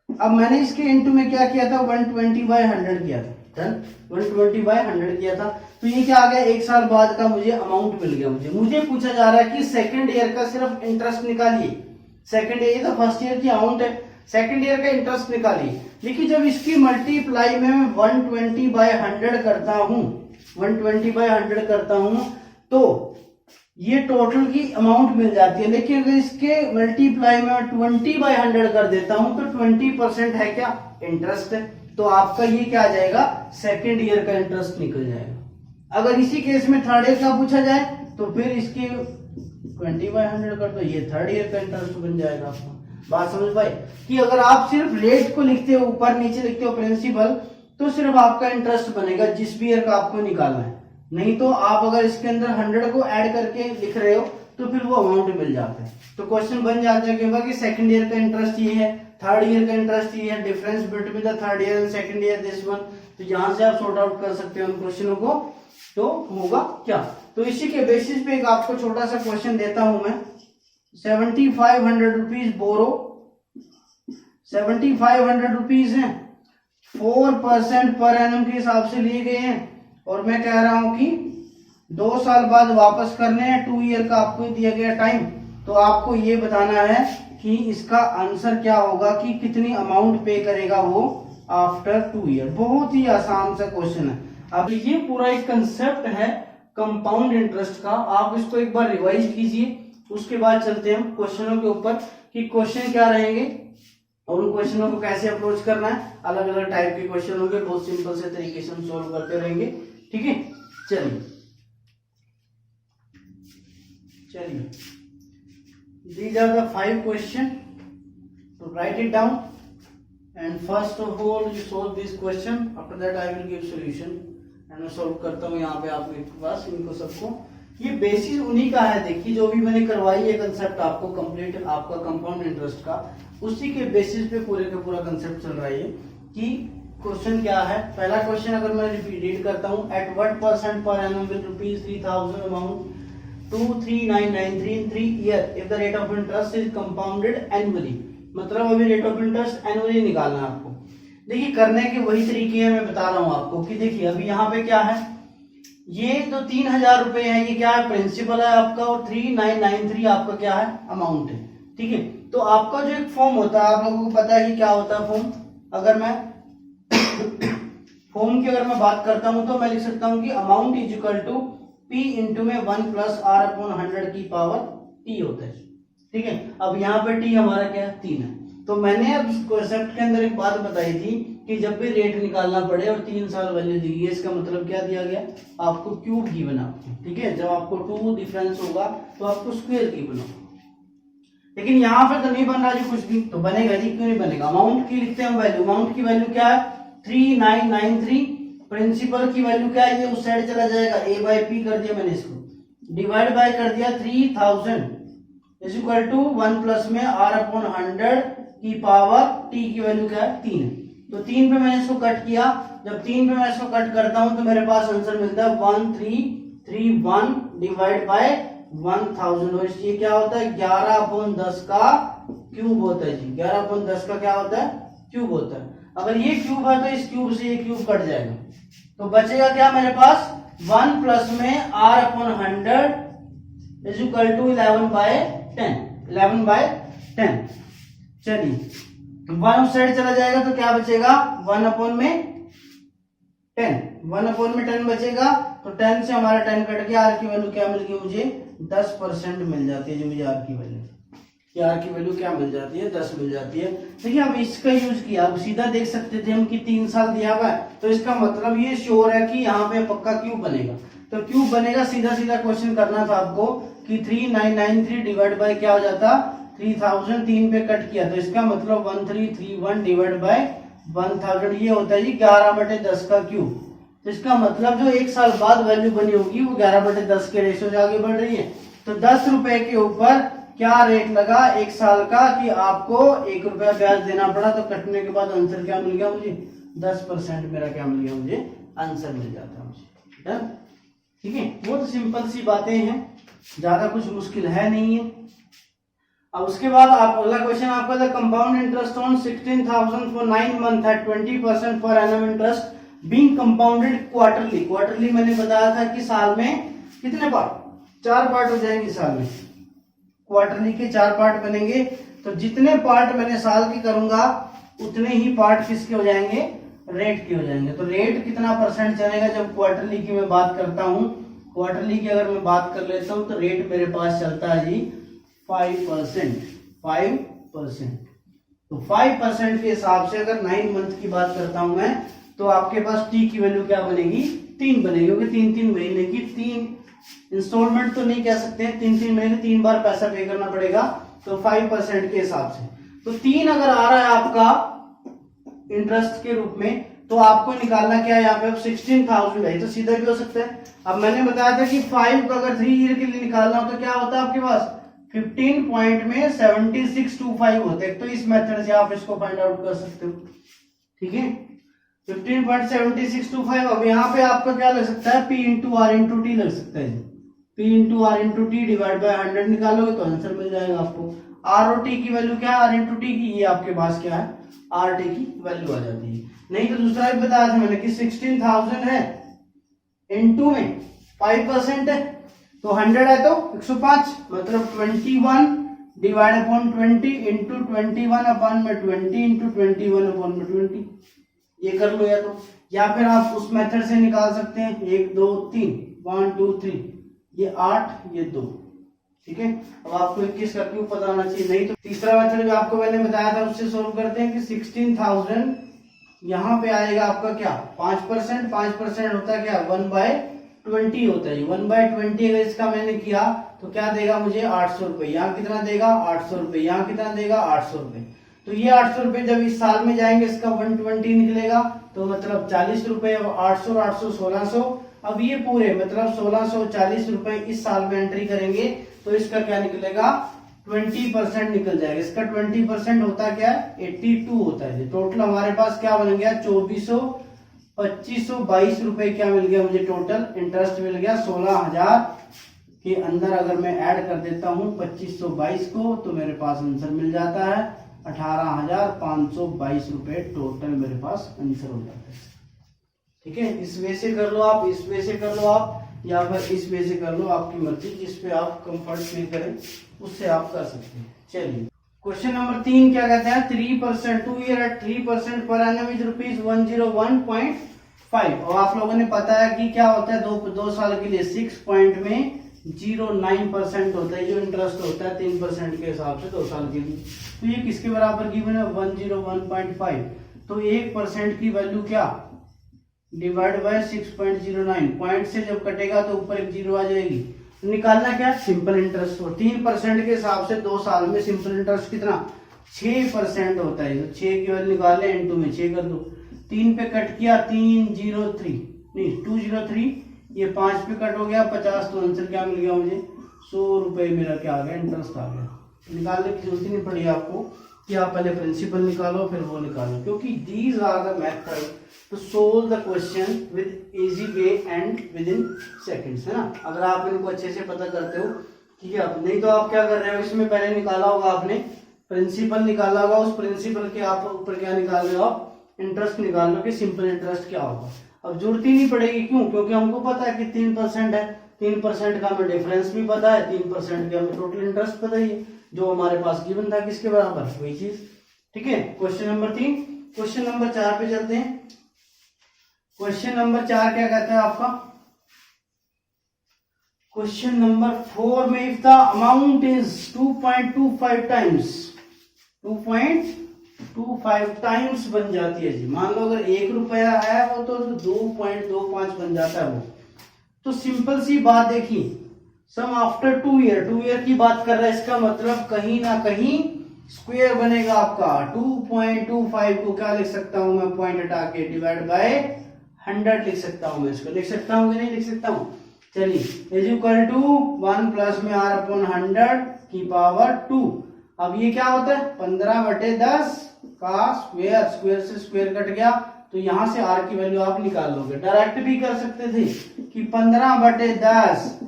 अब मैंने इसके इंटू में क्या किया था, 120/100 किया था। डन, 120/100 किया था, तो ये क्या आ गया, 1 साल बाद का मुझे अमाउंट मिल गया। मुझे पूछा जा रहा है कि सेकंड ईयर का सिर्फ इंटरेस्ट निकालिए। सेकंड ईयर, ये तो फर्स्ट ईयर की अमाउंट है, सेकंड ईयर का इंटरेस्ट निकालिए। लेकिन जब इसकी मल्टीप्लाई में मैं 120/100 करता हूं, 120/100 करता हूं, तो ये टोटल की अमाउंट मिल जाती है। लेकिन अगर इसके मल्टीप्लाई में 20/100 कर देता हूं तो 20% है क्या, इंटरेस्ट है। तो आपका ये क्या आ जाएगा, सेकंड ईयर का इंटरेस्ट निकल जाएगा। अगर इसी केस में थर्ड ईयर का पूछा जाए तो फिर इसके 20/100 कर दो, ये थर्ड ईयर का इंटरेस्ट बन जाएगा आपका। बात समझ पाए, कि अगर आप सिर्फ रेट को लिखते हो, ऊपर नीचे लिखते हो प्रिंसिपल, तो सिर्फ आपका इंटरेस्ट बनेगा जिस भी ईयर का आपको निकालना है। नहीं तो आप अगर इसके अंदर 100 को ऐड करके लिख रहे हो तो फिर वो अमाउंट मिल जाता है। तो क्वेश्चन बन जाता है कि सेकंड ईयर का इंटरेस्ट ये है, थर्ड ईयर का इंटरेस्ट ये है, difference between the third year and second year this one. तो यहां से आप सॉर्ट आउट कर सकते हो उन क्वेश्चनों को। तो होगा क्या, तो इसी के बेसिस पे एक आपको छोटा सा क्वेश्चन देता हूं मैं। 7,500 रुपीज बोरो, 7,500 रुपीज है, 4% पर एनम के हिसाब से लिए गए हैं, और मैं कह रहा हूं कि 2 साल बाद वापस करने हैं, 2 ईयर का आपको दिया गया टाइम। तो आपको ये बताना है कि इसका आंसर क्या होगा, कि कितनी अमाउंट पे करेगा वो आफ्टर 2 ईयर। बहुत ही आसान सा क्वेश्चन है। अब ये पूरा एक कंसेप्ट है कंपाउंड इंटरेस्ट का। आप इसको एक बार रिवाइज कीजिए, उसके बाद चलते हैं हम क्वेश्चनों के ऊपर कि क्वेश्चन क्या रहेंगे और उन क्वेश्चनों को कैसे अप्रोच करना है। अलग अलग टाइप के क्वेश्चन होंगे, बहुत सिंपल से तरीके से हम सोल्व करते रहेंगे। ठीक है, चलिए these are the 5 question, to write it down and first of all you solve this question, after that I will give solution and मैं solve करता हूँ यहाँ पे आपके पास इनको सबको। ये बेसिस उन्हीं का है, देखिए जो भी मैंने करवाई है कंसेप्ट आपको कंप्लीट आपका कंपाउंड इंटरेस्ट का, उसी के बेसिस पे पूरे का पूरा कंसेप्ट चल रहा है कि क्वेश्चन क्या है। पहला क्वेश्चन अगर मैं रीड करता हूँ, at what percent per annum will ₹3,000 amount 23993 in 3 years if the rate of interest is compounded annually। मतलब अभी रेट ऑफ इंटरेस्ट एनुअली निकालना है आपको। देखिए करने के वही तरीके हैं, मैं बता रहा हूँ आपको कि देखिए अभी यहाँ पे क्या है, ये तो 3,000 रुपए है, ये क्या है प्रिंसिपल है आपका, और 3,993 आपका क्या है अमाउंट है। ठीक है, तो आपका जो एक फॉर्म होता है, आप लोगों को पता है कि क्या होता है फॉर्म। अगर मैं फॉर्म की अगर मैं बात करता हूं तो मैं लिख सकता हूं कि amount is equal to P into में 1 प्लस R/100 की पावर T होता है। ठीक है, अब यहाँ पे T हमारा क्या है 3 है। तो मैंने अब कॉन्सेप्ट के अंदर एक बात बताई थी कि जब भी रेट निकालना पड़े और 3 साल वैल्यू दी गई, इसका मतलब क्या दिया गया, आपको क्यूब की बना। ठीक है, जब आपको 2 डिफरेंस होगा तो आपको स्क्वायर की बना, लेकिन यहाँ पे तो नहीं बन रहा जी कुछ भी, तो बनेगा जी, क्यों नहीं बनेगा। अमाउंट की लिखते हैं वैल्यू, अमाउंट की वैल्यू क्या है 3,993, प्रिंसिपल की वैल्यू क्या है, ये उस साइड चला जाएगा, A/P कर दिया मैंने इसको, डिवाइड बाय कर दिया 3,000 इज इक्वल टू 1 प्लस में R/100 की पावर T की वैल्यू क्या है 3 है। तो 3 पे मैंने इसको कट किया, जब 3 पे मैं इसको कट करता हूं तो मेरे पास आंसर मिलता है 1331 डिवाइड बाय 1000, और ये क्या होता है 11/10 का क्यूब होता है जी, 11/10 का क्या होता है क्यूब होता है। अगर ये क्यूब है तो इस क्यूब से ये क्यूब कट जाएगा, तो बचेगा क्या मेरे पास 1 प्लस में R/100 इज इक्वल टू 11/10। चलिए 1 उस साइड चला जाएगा तो क्या बचेगा 1/10, 1/10 बचेगा, तो 10 से हमारा 10 कट गया, आर की वैल्यू क्या मिल गई मुझे 10% मिल जाती है। जो मुझे आर की वैल्यू क्या मिल जाती है 10 मिल जाती है। देखिए अब इसका यूज किया, अब सीधा देख सकते थे हम कि 3 साल दिया हुआ है, तो इसका मतलब ये श्योर है कि यहाँ पे पक्का क्यूब बनेगा। तो क्यूब बनेगा, सीधा सीधा क्वेश्चन करना था आपको कि 3,993 डिवाइड बाय क्या हो जाता 3,000, 3 पे कट किया तो इसका मतलब 1331 डिवाइड बाय 1000, ये होता है जी 11/10 का क्यूब। तो इसका मतलब जो 1 साल बाद वैल्यू बनी होगी वो 11/10 के रेशियो से आगे बढ़ रही है। तो 10 रुपए के ऊपर क्या रेट लगा 1 साल का कि आपको 1 रुपया ब्याज देना पड़ा, तो कटने के बाद आंसर क्या मिल गया मुझे 10% मेरा क्या मिल गया, मुझे आंसर मिल जाता है मुझे। ठीक है, बहुत सिंपल सी बातें हैं, ज्यादा कुछ मुश्किल है नहीं है। अब उसके बाद आप अगला क्वेश्चन आपका था compound interest on 16,000 for 9 month at 20% per annum interest being compounded quarterly. Quarterly मैंने बताया था कि साल में कितने पार्ट, 4 पार्ट हो जाएंगे साल में, क्वार्टरली के 4 पार्ट बनेंगे। तो जितने पार्ट मैंने साल के करूंगा उतने ही पार्ट किसके हो जाएंगे, रेट के हो जाएंगे। तो रेट कितना परसेंट चलेगा, जब क्वार्टरली की मैं बात करता हूं, क्वार्टरली की अगर मैं बात कर लेता हूं तो रेट मेरे पास चलता है जी 5%। तो 5% के हिसाब से अगर 9 मंथ की बात करता हूं मैं, तो आपके पास टी की वैल्यू क्या बनेगी 3 बनेगी, क्योंकि 3 महीने की 3 इंस्टॉलमेंट तो नहीं कह सकते, 3 महीने 3 बार पैसा पे करना पड़ेगा। तो 5% के हिसाब से तो 3 अगर आ रहा है आपका इंटरेस्ट के रूप में, तो आपको निकालना क्या है यहाँ पे, अब 16,000 है तो सीधा भी हो सकता है। अब मैंने बताया था कि 5 का अगर 3 ईयर के लिए निकालना हो तो क्या होता है आपके पास 15 पॉइंट में 7625 होते हैं। तो इस मेथड से आप इसको फाइंड आउट कर सकते हो। ठीक है, 15.7625। अब यहाँ पे आपका क्या लग सकता है P into R into T लग सकता है। P into R into T divide by 100 निकालोगे तो आंसर मिल जाएगा आपको। आर और टी की वैल्यू क्या है, आर इंटू टी की, ये आपके पास क्या है आर टी की वैल्यू आ जाती है। नहीं तो दूसरा भी बताया था मैंने कि 16,000 है, इंटू में 5% है तो 100 है तो 105, मतलब 21 डिवाइड अपॉन 20 इंटू 21 अपॉन में 20 इंटू 21 अपॉन में 20। ये कर लो, या फिर आप उस मेथड से निकाल सकते हैं 1 2 3 1 2 3, ये 8, ये 2। ठीक है, अब आपको 21 का क्यूब पता होना चाहिए। नहीं तो तीसरा मेथड जो आपको मैंने बताया था उससे सोल्व करते हैं कि 16,000 यहाँ पे आएगा आपका क्या 5%, 5% होता है क्या 1/20 होता है। 1/20 अगर इसका मैंने किया तो क्या देगा मुझे 800 रुपए। यहाँ कितना देगा 800 रुपए, यहाँ कितना देगा 800 रुपए। तो ये 800 रुपए जब इस साल में जाएंगे इसका 120 निकलेगा, तो मतलब 40 रुपए। 800 800 1600। अब ये पूरे मतलब 1640 रुपए इस साल में एंट्री करेंगे तो इसका क्या निकलेगा 20% निकल जाएगा। इसका 20% होता क्या है 82 होता है। टोटल हमारे पास क्या बन गया 2522 रुपए क्या मिल गया मुझे, टोटल इंटरेस्ट मिल गया। 16,000 के अंदर अगर मैं ऐड कर देता हूं 2522 को तो मेरे पास आंसर मिल जाता है 18,522 रुपए टोटल मेरे पास आंसर हो जाता है। ठीक है, इस वे से कर लो आप, इस वे से कर लो आप, या फिर इस वे से कर लो, आपकी मर्जी, जिस पे आप कंफर्ट फील करें उससे आप कर सकते हैं। चलिए क्वेश्चन नंबर 3 क्या कहता है 3% 2 year eight 3% per annum is ₹101.5। और आप लोगों ने पता है कि क्या होता है दो साल के लिए 6.09% होता है जो इंटरेस्ट होता है 3% के हिसाब से 2 साल के लिए। तो ये किसके बराबर गिवन है 101.5। तो 1% की वैल्यू क्या डिवाइड बाय 6.09, पॉइंट से जब कटेगा तो ऊपर एक जीरो आ जाएगी। निकालना क्या सिंपल इंटरेस्ट हो 3% के हिसाब से 2 साल में सिंपल इंटरेस्ट कितना 6% होता है। तो 6 की वैल्यू निकाल ले इनटू में 6 कर दो, 3 पे कट किया 303 नहीं 203, ये 5 पे कट हो गया 50, तो आंसर क्या मिल गया मुझे 100 रुपए मेरा क्या आ गया इंटरेस्ट आ गया। निकालने की जरूरत ही नहीं पड़ी आपको कि आप पहले प्रिंसिपल निकालो फिर वो निकालो, क्योंकि these are the method to solve the question with easy way and within seconds, है ना। अगर आप इनको अच्छे से पता करते हो ठीक है। नहीं तो आप क्या कर रहे हो इसमें पहले निकाला होगा आपने प्रिंसिपल निकाला होगा, उस प्रिंसिपल के आप ऊपर क्या निकाल रहे हो आप इंटरेस्ट निकाल लो कि सिंपल इंटरेस्ट क्या होगा। अब जरूरत ही नहीं पड़ेगी, क्यों, क्योंकि हमको पता है कि 3% है, 3% का हमें डिफरेंस भी पता है, 3% का हमें टोटल इंटरेस्ट पता ही है जो हमारे पास गिवन था किसके बराबर वही चीज। ठीक है, क्वेश्चन नंबर 3। क्वेश्चन नंबर 4 पे चलते हैं। क्वेश्चन नंबर 4 क्या कहता है आपका क्वेश्चन नंबर 4 में if the amount is 2.25 times 2.25 times बन जाती है जी। मान लो अगर 1 रुपया है वो तो 2.25 बन जाता है वो। तो सिंपल सी बात देखिए सम आफ्टर 2 ईयर, 2 ईयर की बात कर रहा है, इसका मतलब कहीं ना कहीं स्क्वायर बनेगा आपका। 2.25 को क्या लिख सकता हूं मैं पॉइंट हटा के डिवाइड बाय 100 लिख सकता हूं। मैं इसको लिख सकता हूं कि नहीं लिख सकता हूं। चलिए इज इक्वल टू 1 प्लस में r/100 की पावर 2। अब ये क्या होता है 15/10 का स्क्वायर, स्क्वायर से स्क्वायर कट गया तो यहां से r की वैल्यू आप निकाल लोगे। डायरेक्ट भी कर सकते थे कि 15/10,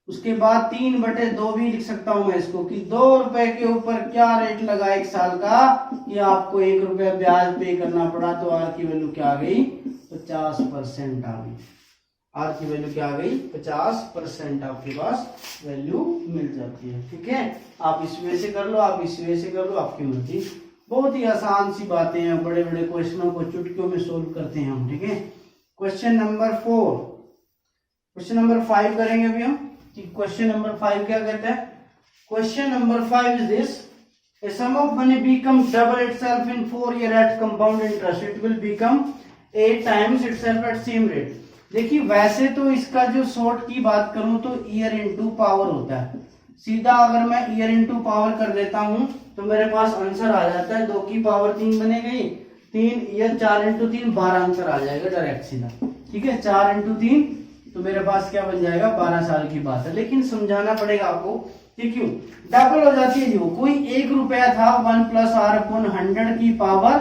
उसके बाद 3/2 भी लिख सकता हूं मैं इसको कि 2 रुपए के ऊपर क्या रेट लगा 1 साल का, ये आपको 1 रुपया ब्याज पे करना पड़ा, तो r की वैल्यू क्या आ गई 50% आ गई। r की वैल्यू क्या आ गई 50% आपके पास वैल्यू मिल जाती है। ठीक है, आप इस वे से कर लो, आप इस वे से कर लो, आपकी मर्जी। बहुत ही आसान सी बातें हैं, बड़े बड़े क्वेश्चनों को चुटकियों में सोल्व करते हैं हम। ठीक है, क्वेश्चन नंबर 4। क्वेश्चन नंबर 5 करेंगे अभी हम। क्वेश्चन नंबर 5 क्या कहता है question number 5 is this a sum of money becomes double itself in 4 year at compound interest, it will become 8 times itself at same rate। देखिए वैसे तो इसका जो शॉर्ट की बात करूं तो ईयर इनटू पावर होता है। सीधा अगर मैं ईयर इनटू पावर कर देता हूं तो मेरे पास आंसर आ जाता है 2 की पावर 3 बनेगी, 3 ईयर 4 इंटू 3 12 आंसर आ जाएगा डायरेक्ट सीधा। ठीक है, 4 इंटू 3 तो मेरे पास क्या बन जाएगा 12 साल की बात है। लेकिन समझाना पड़ेगा आपको कि क्यों डबल हो जाती है। जो कोई 1 रुपया था 1 प्लस r/100 की पावर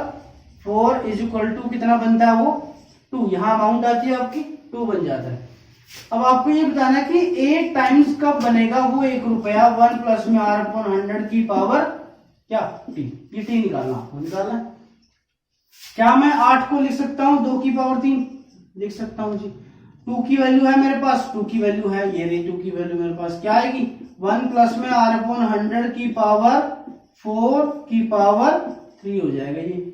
4 इज इक्वल टू कितना बनता है वो 2। यहाँ अमाउंट आती है आपकी 2 बन जाता है। अब आपको ये बताना कि 8 टाइम्स कब बनेगा वो 1 रुपया 1 प्लस में r/100 की पावर क्या t, ये t निकालना आपको निकालना। क्या मैं 8 को लिख सकता हूँ 2 की पावर 3 लिख सकता हूँ जी। 2 की वैल्यू है मेरे पास, 2 की वैल्यू है ये रही 2 की वैल्यू मेरे पास क्या आएगी 1 प्लस में r/100 की पावर 4 की पावर 3 हो जाएगा ये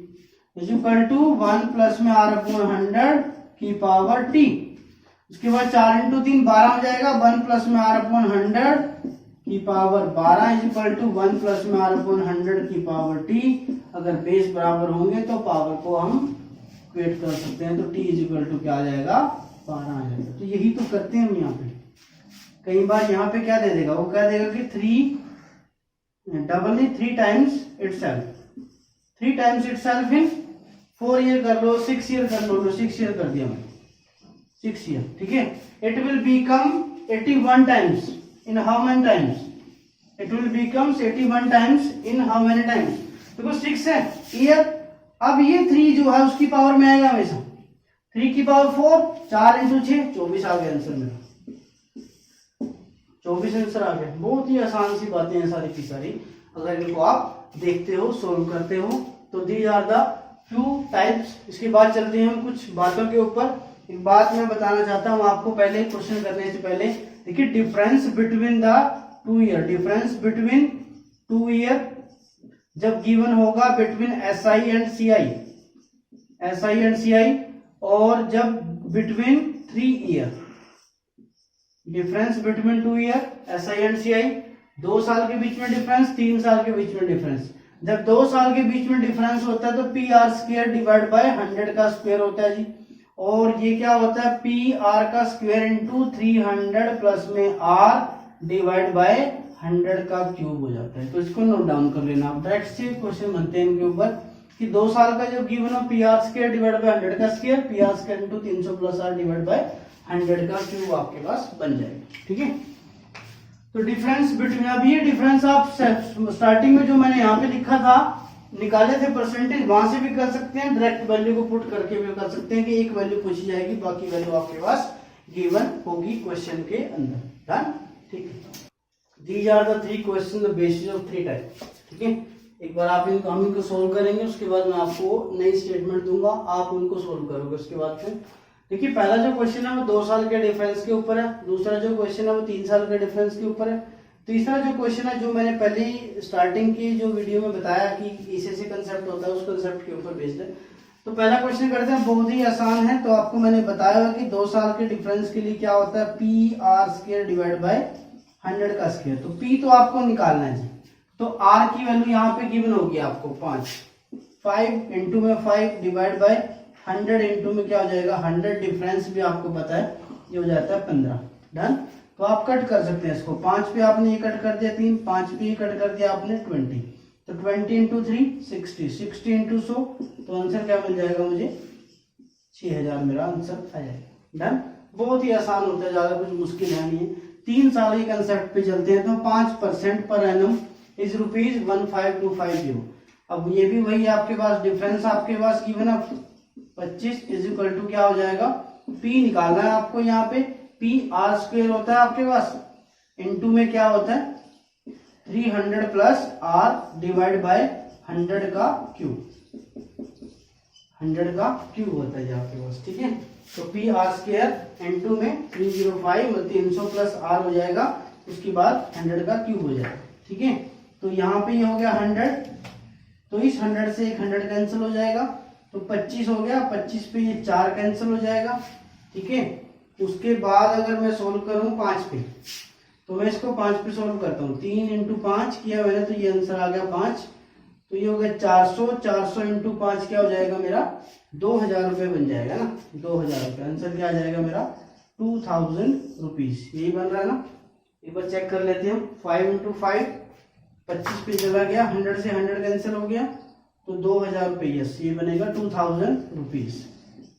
इज इक्वल टू 1 प्लस में r/100 की पावर t। उसके बाद 4 इंटू 3 12 हो जाएगा, 1 प्लस में r अपॉन 100 की power 12 is equal to 1 plus में r अपॉन 100 की पावर t। अगर बेस बराबर होंगे तो पावर को हम इक्वेट कर सकते हैं, तो t इज इक्वल टू क्या आ जाएगा 12 आ जाएगा। तो यही तो करते हैं हम यहाँ पे। कई बार यहाँ पे क्या दे देगा, वो क्या देगा कि 3 टाइम्स इटसेल्फ इन 4 ईयर कर लो, 6 ईयर कर लो, 6 ईयर कर दिया मैंने, 6 ईयर, ठीक है। It will become 81 times in how many times, it will becomes 81 times in how many times, देखो 6 है ईयर। अब ये 3 जो है उसकी पावर में आएगा हमेशा, 3 की पावर 4, 4 इंटू 6 24 आ गया आंसर मेरा, 24 आंसर आ गया। बहुत ही आसान सी बातें हैं सारी की सारी, अगर इनको आप देखते हो, सोल्व करते हो तो these are the few types. इसके बाद चलते हैं हम कुछ बातों के ऊपर। एक बात मैं बताना चाहता हूं आपको पहले, क्वेश्चन करने से पहले, देखिए difference between the 2 year, difference between 2 year जब गिवन होगा बिटवीन SI एंड CI, और जब between 3 year, difference between 2 year SI and CI, 2 साल के बीच में डिफरेंस, 3 साल के बीच में डिफरेंस। जब 2 साल के बीच में डिफरेंस होता है तो PR स्क्वायर डिवाइड बाय 100 का स्क्वायर होता है जी, और ये क्या होता है PR का स्क्वायर इंटू 300 प्लस में R डिवाइड बाय 100 का क्यूब हो जाता है। तो इसको नोट डाउन कर लेना आप, डायरेक्ट से क्वेश्चन बनते हैं इनके ऊपर कि 2 साल का जो गिवन हो PR स्क्वायर डिवाइड बाय 100 का square, PR square into 300 plus R divide by 100 का क्यूब आपके पास बन जाएगा, ठीक है। तो डिफरेंस बिटवीन, अब ये डिफरेंस आप स्टार्टिंग में जो मैंने यहाँ पे लिखा था निकाले थे परसेंटेज, वहां से भी कर सकते हैं, डायरेक्ट वैल्यू को पुट करके भी कर सकते हैं कि एक वैल्यू पूछी जाएगी, बाकी वैल्यू आपके पास गिवन होगी क्वेश्चन के अंदर, डन, ठीक है। These are the 3 question the basis of 3 type, ठीक है। एक बार आप इनको, हम इनको सोल्व करेंगे, उसके बाद मैं आपको नई स्टेटमेंट दूंगा, आप उनको सोल्व करोगे। उसके बाद फिर देखिए पहला जो क्वेश्चन है वो 2 साल के डिफरेंस के ऊपर है, दूसरा जो क्वेश्चन है वो 3 साल के डिफरेंस के ऊपर है, तीसरा जो क्वेश्चन है जो मैंने पहले स्टार्टिंग की जो वीडियो में बताया कि ऐसे कंसेप्ट होता है, उस कंसेप्ट के ऊपर बेस्ड है। तो पहला क्वेश्चन करते हैं, बहुत ही आसान है। तो आपको मैंने बताया कि 2 साल के डिफरेंस के लिए क्या होता है PR स्क्वायर डिवाइड बाय 100 का स्क्वायर। तो P तो आपको निकालना है जी, तो R की वैल्यू यहाँ पे गिवन होगी आपको 5 इंटू में 5 डिवाइड बाय 100 इंटू में क्या हो जाएगा 100, डिफरेंस भी आपको पता है ये हो जाता है 15, डन। तो आप कट कर सकते हैं इसको, 5 पे आपने ये कट कर दिया 3, 5 पे ये कट कर दिया आपने 20, तो 20 इंटू 3 60, 60 इंटू 100, तो आंसर क्या मिल जाएगा मुझे 6000 मेरा आंसर आ जाएगा, डन। बहुत ही आसान होता है, ज्यादा कुछ मुश्किल है नहीं है। 3 साल के कंसेप्ट पे चलते हैं, तो 5% पर एनम इज ₹15250। अब ये भी वही आपके पास डिफरेंस आपके पास गिवन है 25 इज इक्वल टू क्या हो जाएगा, P निकालना है आपको, यहाँ पे PR स्क्वायर होता है आपके पास, इनटू में क्या होता है 300 प्लस R डिवाइड बाय 100 का क्यूब, 100 का क्यूब होता है आपके पास, ठीक है। तो PR स्क्वायर इनटू में 305 मतलब 300 प्लस R हो जाएगा, उसके बाद 100 का क्यूब हो जाएगा, ठीक है। तो यहाँ पे ये हो गया 100, तो इस 100 से एक 100 कैंसिल हो जाएगा, तो 25 हो गया, 25 पे ये 4 कैंसिल हो जाएगा, ठीक है। उसके बाद अगर मैं सोल्व करूं 5 पे, तो मैं इसको 5 पे सोल्व करता हूँ, 3 इंटू 5 किया मैंने, तो ये आंसर आ गया 5, तो ये हो गया 400, 400 इंटू 5 क्या हो जाएगा मेरा 2000 रुपये बन जाएगा ना, 2000 रुपये आंसर क्या आ जाएगा मेरा 2000 रुपीज, यही बन रहा है ना। एक बार चेक कर लेते हैं, 5 इंटू 5 25 पे चला गया, 100 से 100 कैंसिल हो गया, तो 2000 रुपये, यस ये बनेगा 2000 रुपीज,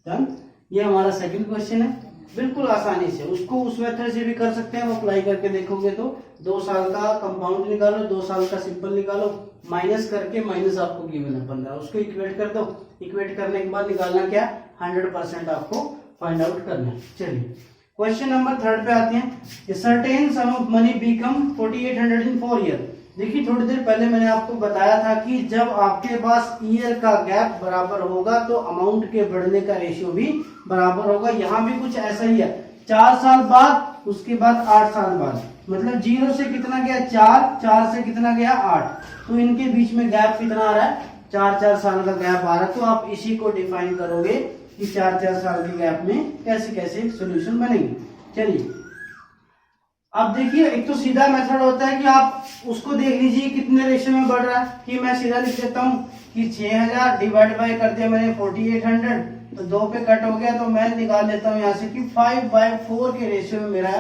डन। ये हमारा सेकंड क्वेश्चन है, बिल्कुल आसानी से उसको उस मेथड से भी कर सकते हैं, अप्लाई करके देखोगे तो 2 साल का कंपाउंड निकालो, 2 साल का सिंपल निकालो, माइनस करके माइनस आपको गिवन है 15, उसको इक्वेट कर दो, इक्वेट करने के बाद निकालना क्या 100% आपको फाइंड आउट करना है। चलिए क्वेश्चन नंबर 3 पे आते हैं, ए certain sum of money become 4800 in 4 year. देखिए थोड़ी देर पहले मैंने आपको बताया था कि जब आपके पास ईयर का गैप बराबर होगा तो अमाउंट के बढ़ने का रेशियो भी बराबर होगा। यहाँ भी कुछ ऐसा ही है, 4 साल बाद, उसके बाद 8 साल बाद, मतलब 0 से कितना गया 4, 4 से कितना गया 8, तो इनके बीच में गैप कितना आ रहा है 4 साल का गैप आ रहा है। तो आप इसी को डिफाइन करोगे कि 4-4 साल के गैप में कैसे कैसे सोल्यूशन बनेंगे। चलिए अब देखिए, एक तो सीधा मेथड होता है कि आप उसको देख लीजिए कितने रेशियो में बढ़ रहा है, कि मैं सीधा लिख देता हूँ कि 6000 डिवाइड बाय कर दिया मैंने 4800, तो 2 पे कट हो गया, तो मैं निकाल लेता हूँ यहाँ से कि 5/4 के रेशियो में मेरा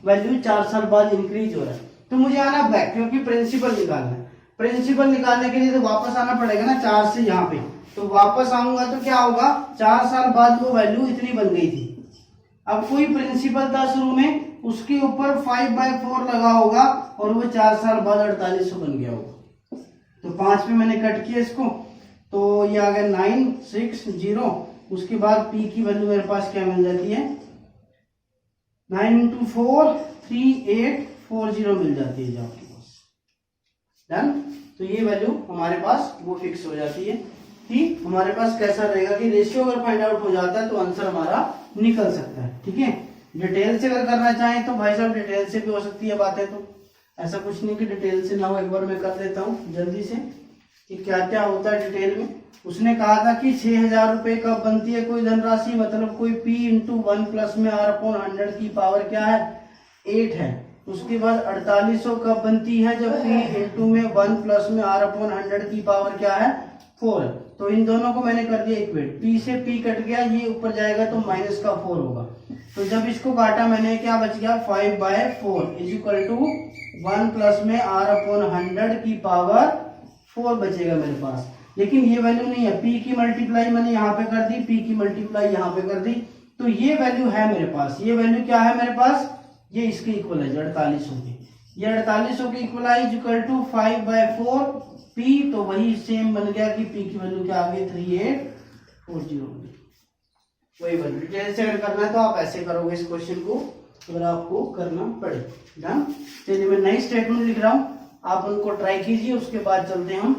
वैल्यू 4 साल बाद इंक्रीज हो रहा है। तो मुझे आना बैक, क्योंकि प्रिंसिपल निकालना है। प्रिंसिपल निकालने के लिए तो वापस आना पड़ेगा ना 4 से यहाँ पे, तो वापस आऊंगा तो क्या होगा, 4 साल बाद वो वैल्यू इतनी बन गई थी। अब कोई प्रिंसिपल था शुरू में, उसके ऊपर 5/4 लगा होगा और वो 4 साल बाद 4800 बन गया होगा। तो 5 पे मैंने कट किया इसको, तो ये आ गया 960। उसके बाद p की वैल्यू मेरे पास क्या मिल जाती है, 9 × 4 3840 मिल जाती है जो आपके पास। डन। तो ये वैल्यू हमारे पास वो फिक्स हो जाती है कि हमारे पास कैसा रहेगा कि रेशियो अगर फाइंड आउट हो जाता है तो आंसर हमारा निकल सकता है। ठीक है, डिटेल से अगर करना चाहें तो भाई साहब डिटेल से भी हो सकती है बातें, तो ऐसा कुछ नहीं कि डिटेल से ना हो। एक बार मैं कर देता हूँ जल्दी से कि क्या क्या होता है डिटेल में। उसने कहा था कि 6000 रुपए कब बनती है कोई धनराशि, मतलब कोई p × 1 प्लस में r/100 की पावर क्या है, 8 है। उसके बाद 4800 कब बनती है, जब p × में 1 प्लस में r/100 की पावर क्या है, 4 है। तो इन दोनों को मैंने कर दिया इक्वेट, p से p कट गया, ये ऊपर जाएगा तो माइनस का 4 होगा। तो जब इसको काटा मैंने, क्या बच गया, 5/4 = 1 प्लस में r/100 की पावर 4 बचेगा मेरे पास। लेकिन ये वैल्यू नहीं है, p की मल्टीप्लाई मैंने यहाँ पे कर दी, p की मल्टीप्लाई यहाँ पे कर दी, तो ये वैल्यू है मेरे पास। ये वैल्यू क्या है मेरे पास, ये इसके इक्वल है 4800 की। ये 4800 के इक्वल आई = 5/4 p, तो वही सेम बन गया कि p की वैल्यू क्या आ गई, 3840। वही वैल्यू डिटेल से अगर करना है तो आप ऐसे करोगे इस क्वेश्चन को, अगर आपको करना पड़े। डन। चलिए मैं नई स्टेटमेंट लिख रहा हूँ, आप उनको ट्राई कीजिए। उसके बाद चलते हैं हम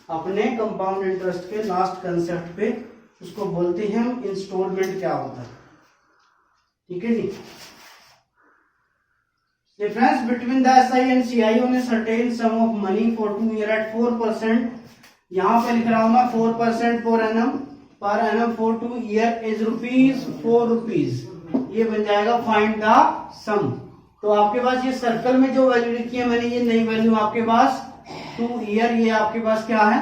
अपने कंपाउंड इंटरेस्ट के लास्ट कंसेप्ट पे, उसको बोलते हैं हम इंस्टॉलमेंट क्या होता है। ठीक है जी। Difference between the SI and CI on a certain sum of money for 2 year at 4%। यहाँ पे लिख रहा हूं मैं 4% per annum for 2 year is ₹4। ये बन जाएगा फाइंड द सम। तो आपके पास ये सर्कल में जो वैल्यू लिखी है मैंने, ये नई वैल्यू आपके पास 2 ईयर, ये आपके पास क्या है,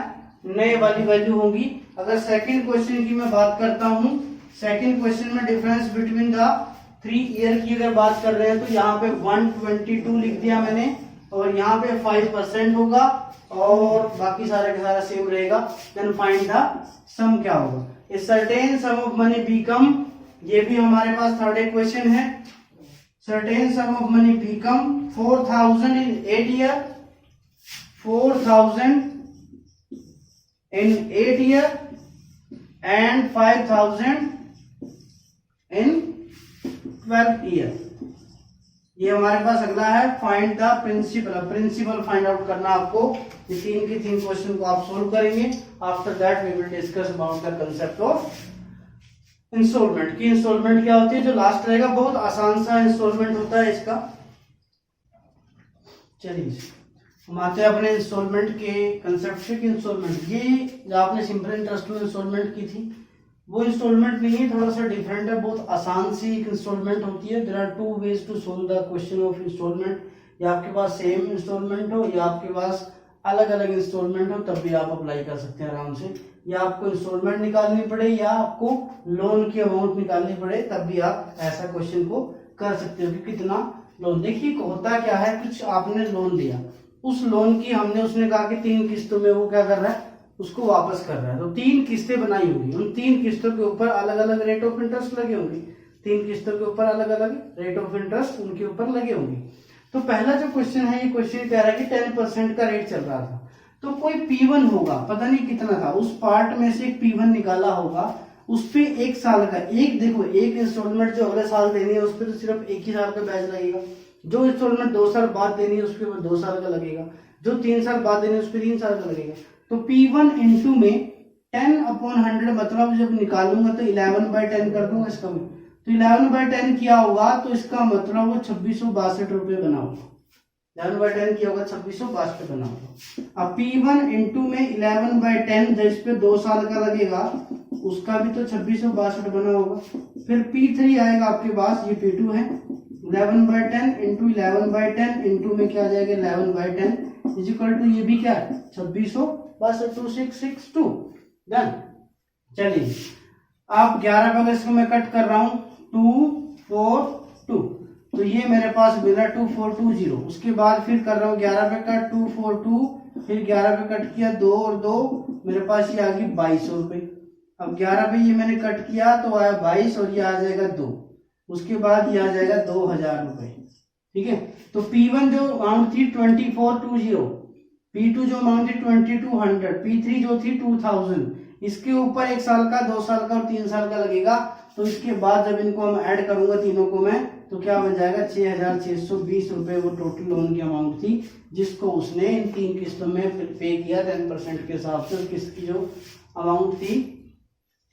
नए वाली वैल्यू होगी। अगर सेकंड क्वेश्चन की मैं बात करता हूं, सेकंड क्वेश्चन में डिफरेंस बिटवीन द 3 ईयर की अगर बात कर रहे हैं तो यहाँ पे 122 लिख दिया मैंने, और यहाँ पे 5% होगा और बाकी सारा का सारा सेम रहेगा। देन फाइंड द सम क्या होगा, ए certain sum of money become, ये भी हमारे पास थर्ड इक्वेशन है। Certain sum of money become 4000 in 8 year, 4000 in 8 year and 5000 in 12 year। ये हमारे पास अगला है find the principal. Principal find out करना आपको, ये 3 के 3 क्वेश्चन को आप सोल्व करेंगे। After that we will discuss about the concept of installment. की इंस्टॉलमेंट क्या होती है, जो लास्ट रहेगा, बहुत आसान सा इंस्टॉलमेंट होता है इसका। चलिए हम आते हैं अपने इंस्टॉलमेंट के कंसेप्ट से। इंस्टॉलमेंट, ये जो आपने सिंपल इंटरेस्ट में इंस्टॉलमेंट की थी वो इंस्टॉलमेंट नहीं है, थोड़ा सा डिफरेंट है। बहुत आसान सी एक इंस्टॉलमेंट होती है। There are 2 ways to solve the question of installment. या आपके पास सेम इंस्टॉलमेंट हो या आपके पास अलग अलग इंस्टॉलमेंट हो, तब भी आप अप्लाई कर सकते हैं आराम से। या आपको इंस्टॉलमेंट निकालनी पड़े या आपको लोन की अमाउंट निकालनी पड़े, तब भी आप ऐसा क्वेश्चन को कर सकते हो कि कितना लोन। देखिए होता क्या है, कुछ आपने लोन लिया, उस लोन की हमने, उसने कहा कि 3 किस्तों में वो क्या कर रहा है, उसको वापस कर रहा है। तो 3 किस्तें बनाई होगी, उन 3 किस्तों के ऊपर अलग अलग रेट ऑफ इंटरेस्ट लगे होंगे। 3 किस्तों के ऊपर अलग अलग रेट ऑफ इंटरेस्ट उनके ऊपर लगे होंगे। तो पहला जो क्वेश्चन है, ये क्वेश्चन कह रहा है कि 10% का रेट चल रहा था, तो कोई P1 होगा, पता नहीं कितना था, उस पार्ट में से एक P1 निकाला होगा, उस पे 1 साल का, एक देखो एक इंस्टॉलमेंट जो अगले साल देनी है उस पर तो सिर्फ 1 ही साल का ब्याज लगेगा। जो इंस्टॉलमेंट 2 साल बाद देनी है उस पर 2 साल का लगेगा। जो 3 साल बाद देनी है उस पर 3 साल का लगेगा। तो P1 इंटू में 10/100, मतलब जब निकालूंगा तो 11/10 कर दूंगा इसका मैं, तो 11/10 किया होगा तो इसका मतलब वो 2662 रुपये बना होगा। 11/10 किया होगा 2662 बना होगा। अब P1 इंटू में 11/10, जिस पे 2 साल का लगेगा, उसका भी तो 2662 बना होगा। फिर P3 आएगा आपके पास, ये P2 है, 11/10 इंटू 11/10 इंटू में क्या आ जाएगा 11/10 इज इक्वल टू ये भी क्या है 2662, 2662 डन। चलिए आप 11 पे अगर इसको मैं कट कर रहा हूं 242, तो ये मेरे पास मिला 2420। उसके बाद फिर कर रहा हूँ 11 पे कट 242, फिर 11 पे कट किया 2 और 2, मेरे पास ये आ गई 2200 रुपये। अब 11 पे ये मैंने कट किया तो आया 22 और ये आ जाएगा 2, उसके बाद ये आ जाएगा 2000 रुपये। ठीक है, तो P1 जो अमाउंट थी 2420, P2 जो अमाउंट थी 2200, P3 जो थी 2000, इसके ऊपर 1 साल का, 2 साल का और 3 साल का लगेगा। तो इसके बाद जब इनको हम ऐड करूंगा तीनों को मैं, तो क्या बन जाएगा 6620 रुपये वो टोटल लोन की अमाउंट थी, जिसको उसने इन 3 किस्तों में पे किया 10% के हिसाब से। किसकी जो अमाउंट थी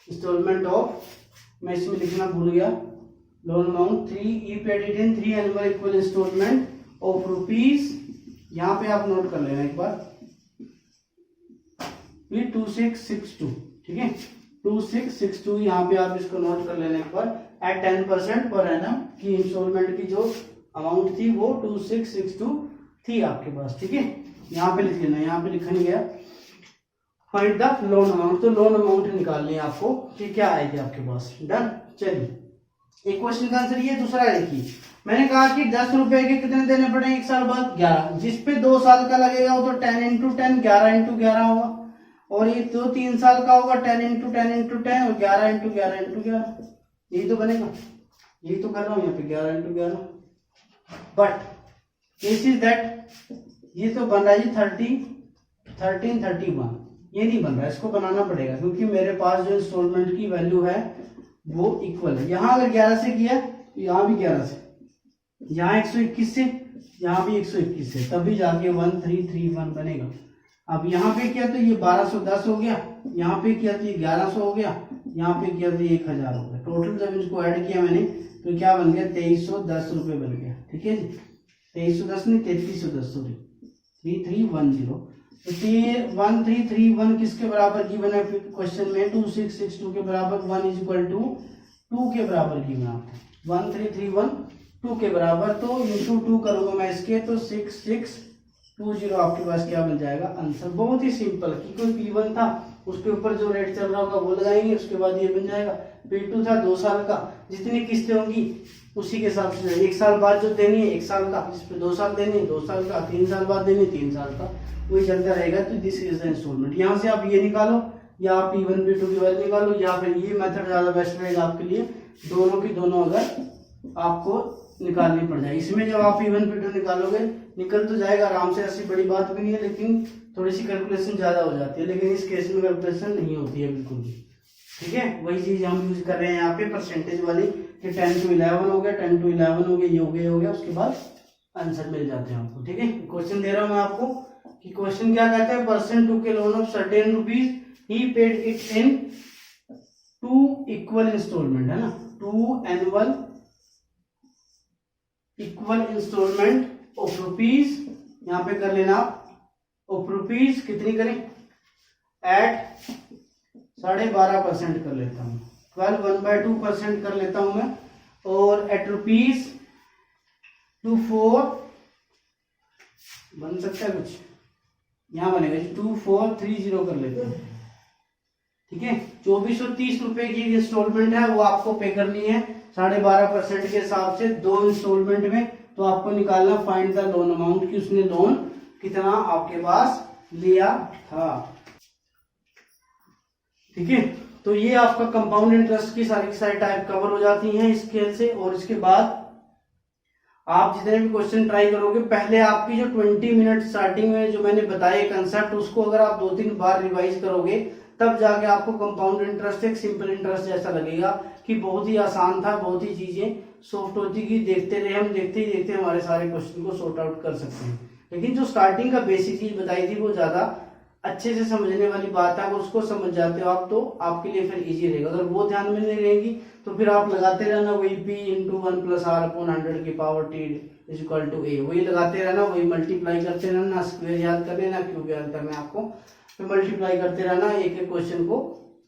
इंस्टॉलमेंट ऑफ, मैं इसमें लिखना भूल गया, loan amount 3 I paid it in 3 annual equal installment of rupees, यहाँ पे आप नोट कर लेना एक बार, 2662। ठीक है, 2662 यहाँ पे आप इसको नोट कर लेने पर एट 10% पर एनम की इंस्टॉलमेंट की जो अमाउंट थी वो 2662 थी आपके पास। ठीक है, यहाँ पे लिख लेना, यहाँ पे लिखा नहीं गया फाइंड द लोन अमाउंट, तो लोन अमाउंट निकालनी है आपको कि क्या आएगी आपके पास। डन। चलिए एक क्वेश्चन का आंसर ये दूसरा है, देखिए मैंने कहा कि 10 रुपए के कितने देने पड़ेंगे 1 साल बाद 11, जिसपे 2 साल का लगेगा वो तो 10 इंटू 10 11 इंटू 11 होगा, और ये तो 3 साल का होगा 10 इंटू 10 इंटू 10 और 11 इंटू 11 इंटू 11, यही तो बनेगा, यही तो कर रहा हूँ यहाँ पे 11 into 11। But case is that ये तो बन रहा है जी 1331, ये नहीं बन रहा है, इसको बनाना पड़ेगा क्योंकि मेरे पास जो इंस्टॉलमेंट की वैल्यू है वो इक्वल है। यहाँ अगर 11 से किया तो यहाँ भी 11 से, यहाँ 121 से, यहाँ भी 121 से, तभी जाके 1331 बनेगा। अब यहाँ पे किया तो ये 1210 हो गया, यहाँ पे किया तो ये 1100 हो गया, यहाँ पे किया तो ये 1000 हो गया। टोटल जब इसको ऐड किया मैंने तो क्या बन गया 2310 रुपये बन गया। ठीक है जी, 2310 नहीं 3310, सॉरी 3310। तो 1331 किसके बराबर की बना क्वेश्चन में 2662 के बराबर, 1 इज इक्वल टू 2 के बराबर की बना 1331 2 के बराबर, तो इंटू 2 करूंगा मैं इसके तो 6620 आपके पास क्या बन जाएगा आंसर। बहुत ही सिंपल, कि कोई P1 था उसके ऊपर जो रेट चल रहा होगा वो लगाएंगे, उसके बाद ये बन जाएगा। P2 था 2 साल का, जितनी किस्तें होंगी उसी के हिसाब से 1 साल बाद जो देनी है 1 साल का, जिस पे 2 साल देनी है 2 साल का, 3 साल बाद देनी 3 साल का, वही चलता रहेगा। तो दिस इज द इंस्टॉलमेंट। यहाँ से आप ये निकालो या आप P1 P2 की वैल्यू निकालो, या फिर ये मेथड ज्यादा बेस्ट रहेगा आपके लिए, दोनों की दोनों अगर आपको निकालनी पड़ जाए। इसमें जब आप P1 P2 निकालोगे निकल तो जाएगा आराम से, ऐसी बड़ी बात भी नहीं है, लेकिन थोड़ी सी कैलकुलेशन ज्यादा हो जाती है, लेकिन इस केस में कैलकुलेशन नहीं होती है बिल्कुल भी। ठीक है, वही चीज हम यूज कर रहे हैं यहाँ पे परसेंटेज वाली, कि 10 to 11 हो गया, 10 to 11 हो गया, ये हो गया, उसके बाद आंसर मिल जाते हैं आपको। ठीक है, क्वेश्चन दे रहा हूं मैं आपको कि क्वेश्चन क्या कहता है, person took loan of certain rupees he paid it in 2 equal installment, है ना, 2 annual equal installment of rupees, यहाँ पे कर लेना आप ऑफ रुपीज कितनी करें एट 12.5% कर लेता हूँ, 12.1/2% कर लेता हूं मैं, और एट रुपीज 24 बन सकता है कुछ, यहां बनेगा 2430 कर लेते हैं। ठीक है, 2430 रुपए की इंस्टॉलमेंट है, वो आपको पे करनी है 12.5% के हिसाब से 2 इंस्टॉलमेंट में। तो आपको निकालना फाइंड द लोन अमाउंट, कि उसने लोन कितना आपके पास लिया था। ठीक है, तो ये आपका कंपाउंड इंटरेस्ट की सारी टाइप कवर हो जाती हैं इस स्केल से। और इसके बाद आप जितने भी क्वेश्चन ट्राई करोगे, पहले आपकी जो 20 मिनट स्टार्टिंग में जो मैंने बताया कंसेप्ट, उसको अगर आप 2-3 बार रिवाइज करोगे तब जाके आपको कंपाउंड इंटरेस्ट एक सिंपल इंटरेस्ट जैसा लगेगा, कि बहुत ही आसान था, बहुत ही चीजें सॉफ्ट होती गई, देखते रहे हम, देखते ही देखते हमारे सारे क्वेश्चन को सॉर्ट आउट कर सकते हैं। लेकिन जो स्टार्टिंग का बेसिक चीज बताई थी वो ज्यादा अच्छे से समझने वाली बात है, अगर उसको समझ जाते हो आप तो आपके लिए फिर इजी रहेगा। अगर वो ध्यान में नहीं रहेगी तो फिर आप लगाते रहना वही P इंटू 1+R/100 की power T is equal to A, वही लगाते रहना, वही मल्टीप्लाई करते रहना, स्क्वायर याद कर लेना, क्यूब याद करना है आपको, तो मल्टीप्लाई करते रहना एक एक क्वेश्चन को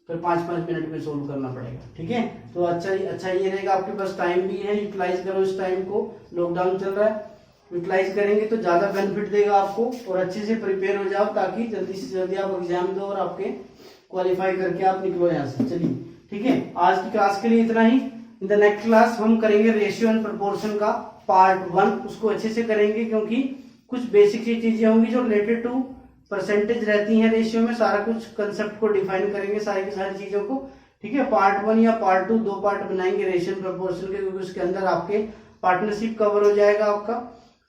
फिर 5-5 मिनट में सोल्व करना पड़ेगा। ठीक है, तो अच्छा ये रहेगा, आपके पास टाइम भी है, यूटिलाइज करो इस टाइम को, लॉकडाउन चल रहा है, यूटिलाइज करेंगे तो ज्यादा बेनिफिट देगा आपको, और अच्छे से प्रिपेयर हो जाओ ताकि जल्दी से जल्दी आप एग्जाम दो और आपके क्वालिफाई करके आप निकलो यहाँ से। चलिए ठीक है, आज की क्लास के लिए इतना ही। इन द नेक्स्ट क्लास हम करेंगे रेशियो एंड प्रोपोर्शन का पार्ट 1, उसको अच्छे से करेंगे क्योंकि कुछ बेसिक सी चीजें होंगी जो रिलेटेड टू परसेंटेज रहती हैं रेशियो में, सारा कुछ कंसेप्ट को डिफाइन करेंगे, सारी की सारी चीजों को। ठीक है, पार्ट 1 या पार्ट 2 दो पार्ट बनाएंगे रेशियो एंड प्रोपोर्शन के, क्योंकि उसके अंदर आपके पार्टनरशिप कवर हो जाएगा आपका,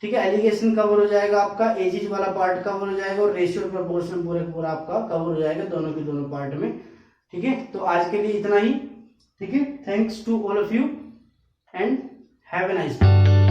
ठीक है, एलिगेशन कवर हो जाएगा आपका, एजेज वाला पार्ट कवर हो जाएगा, और रेशियो और प्रोपोर्शन पूरा आपका कवर हो जाएगा दोनों के दोनों पार्ट में। ठीक है, तो आज के लिए इतना ही। ठीक है, thanks to all of you and have a nice day.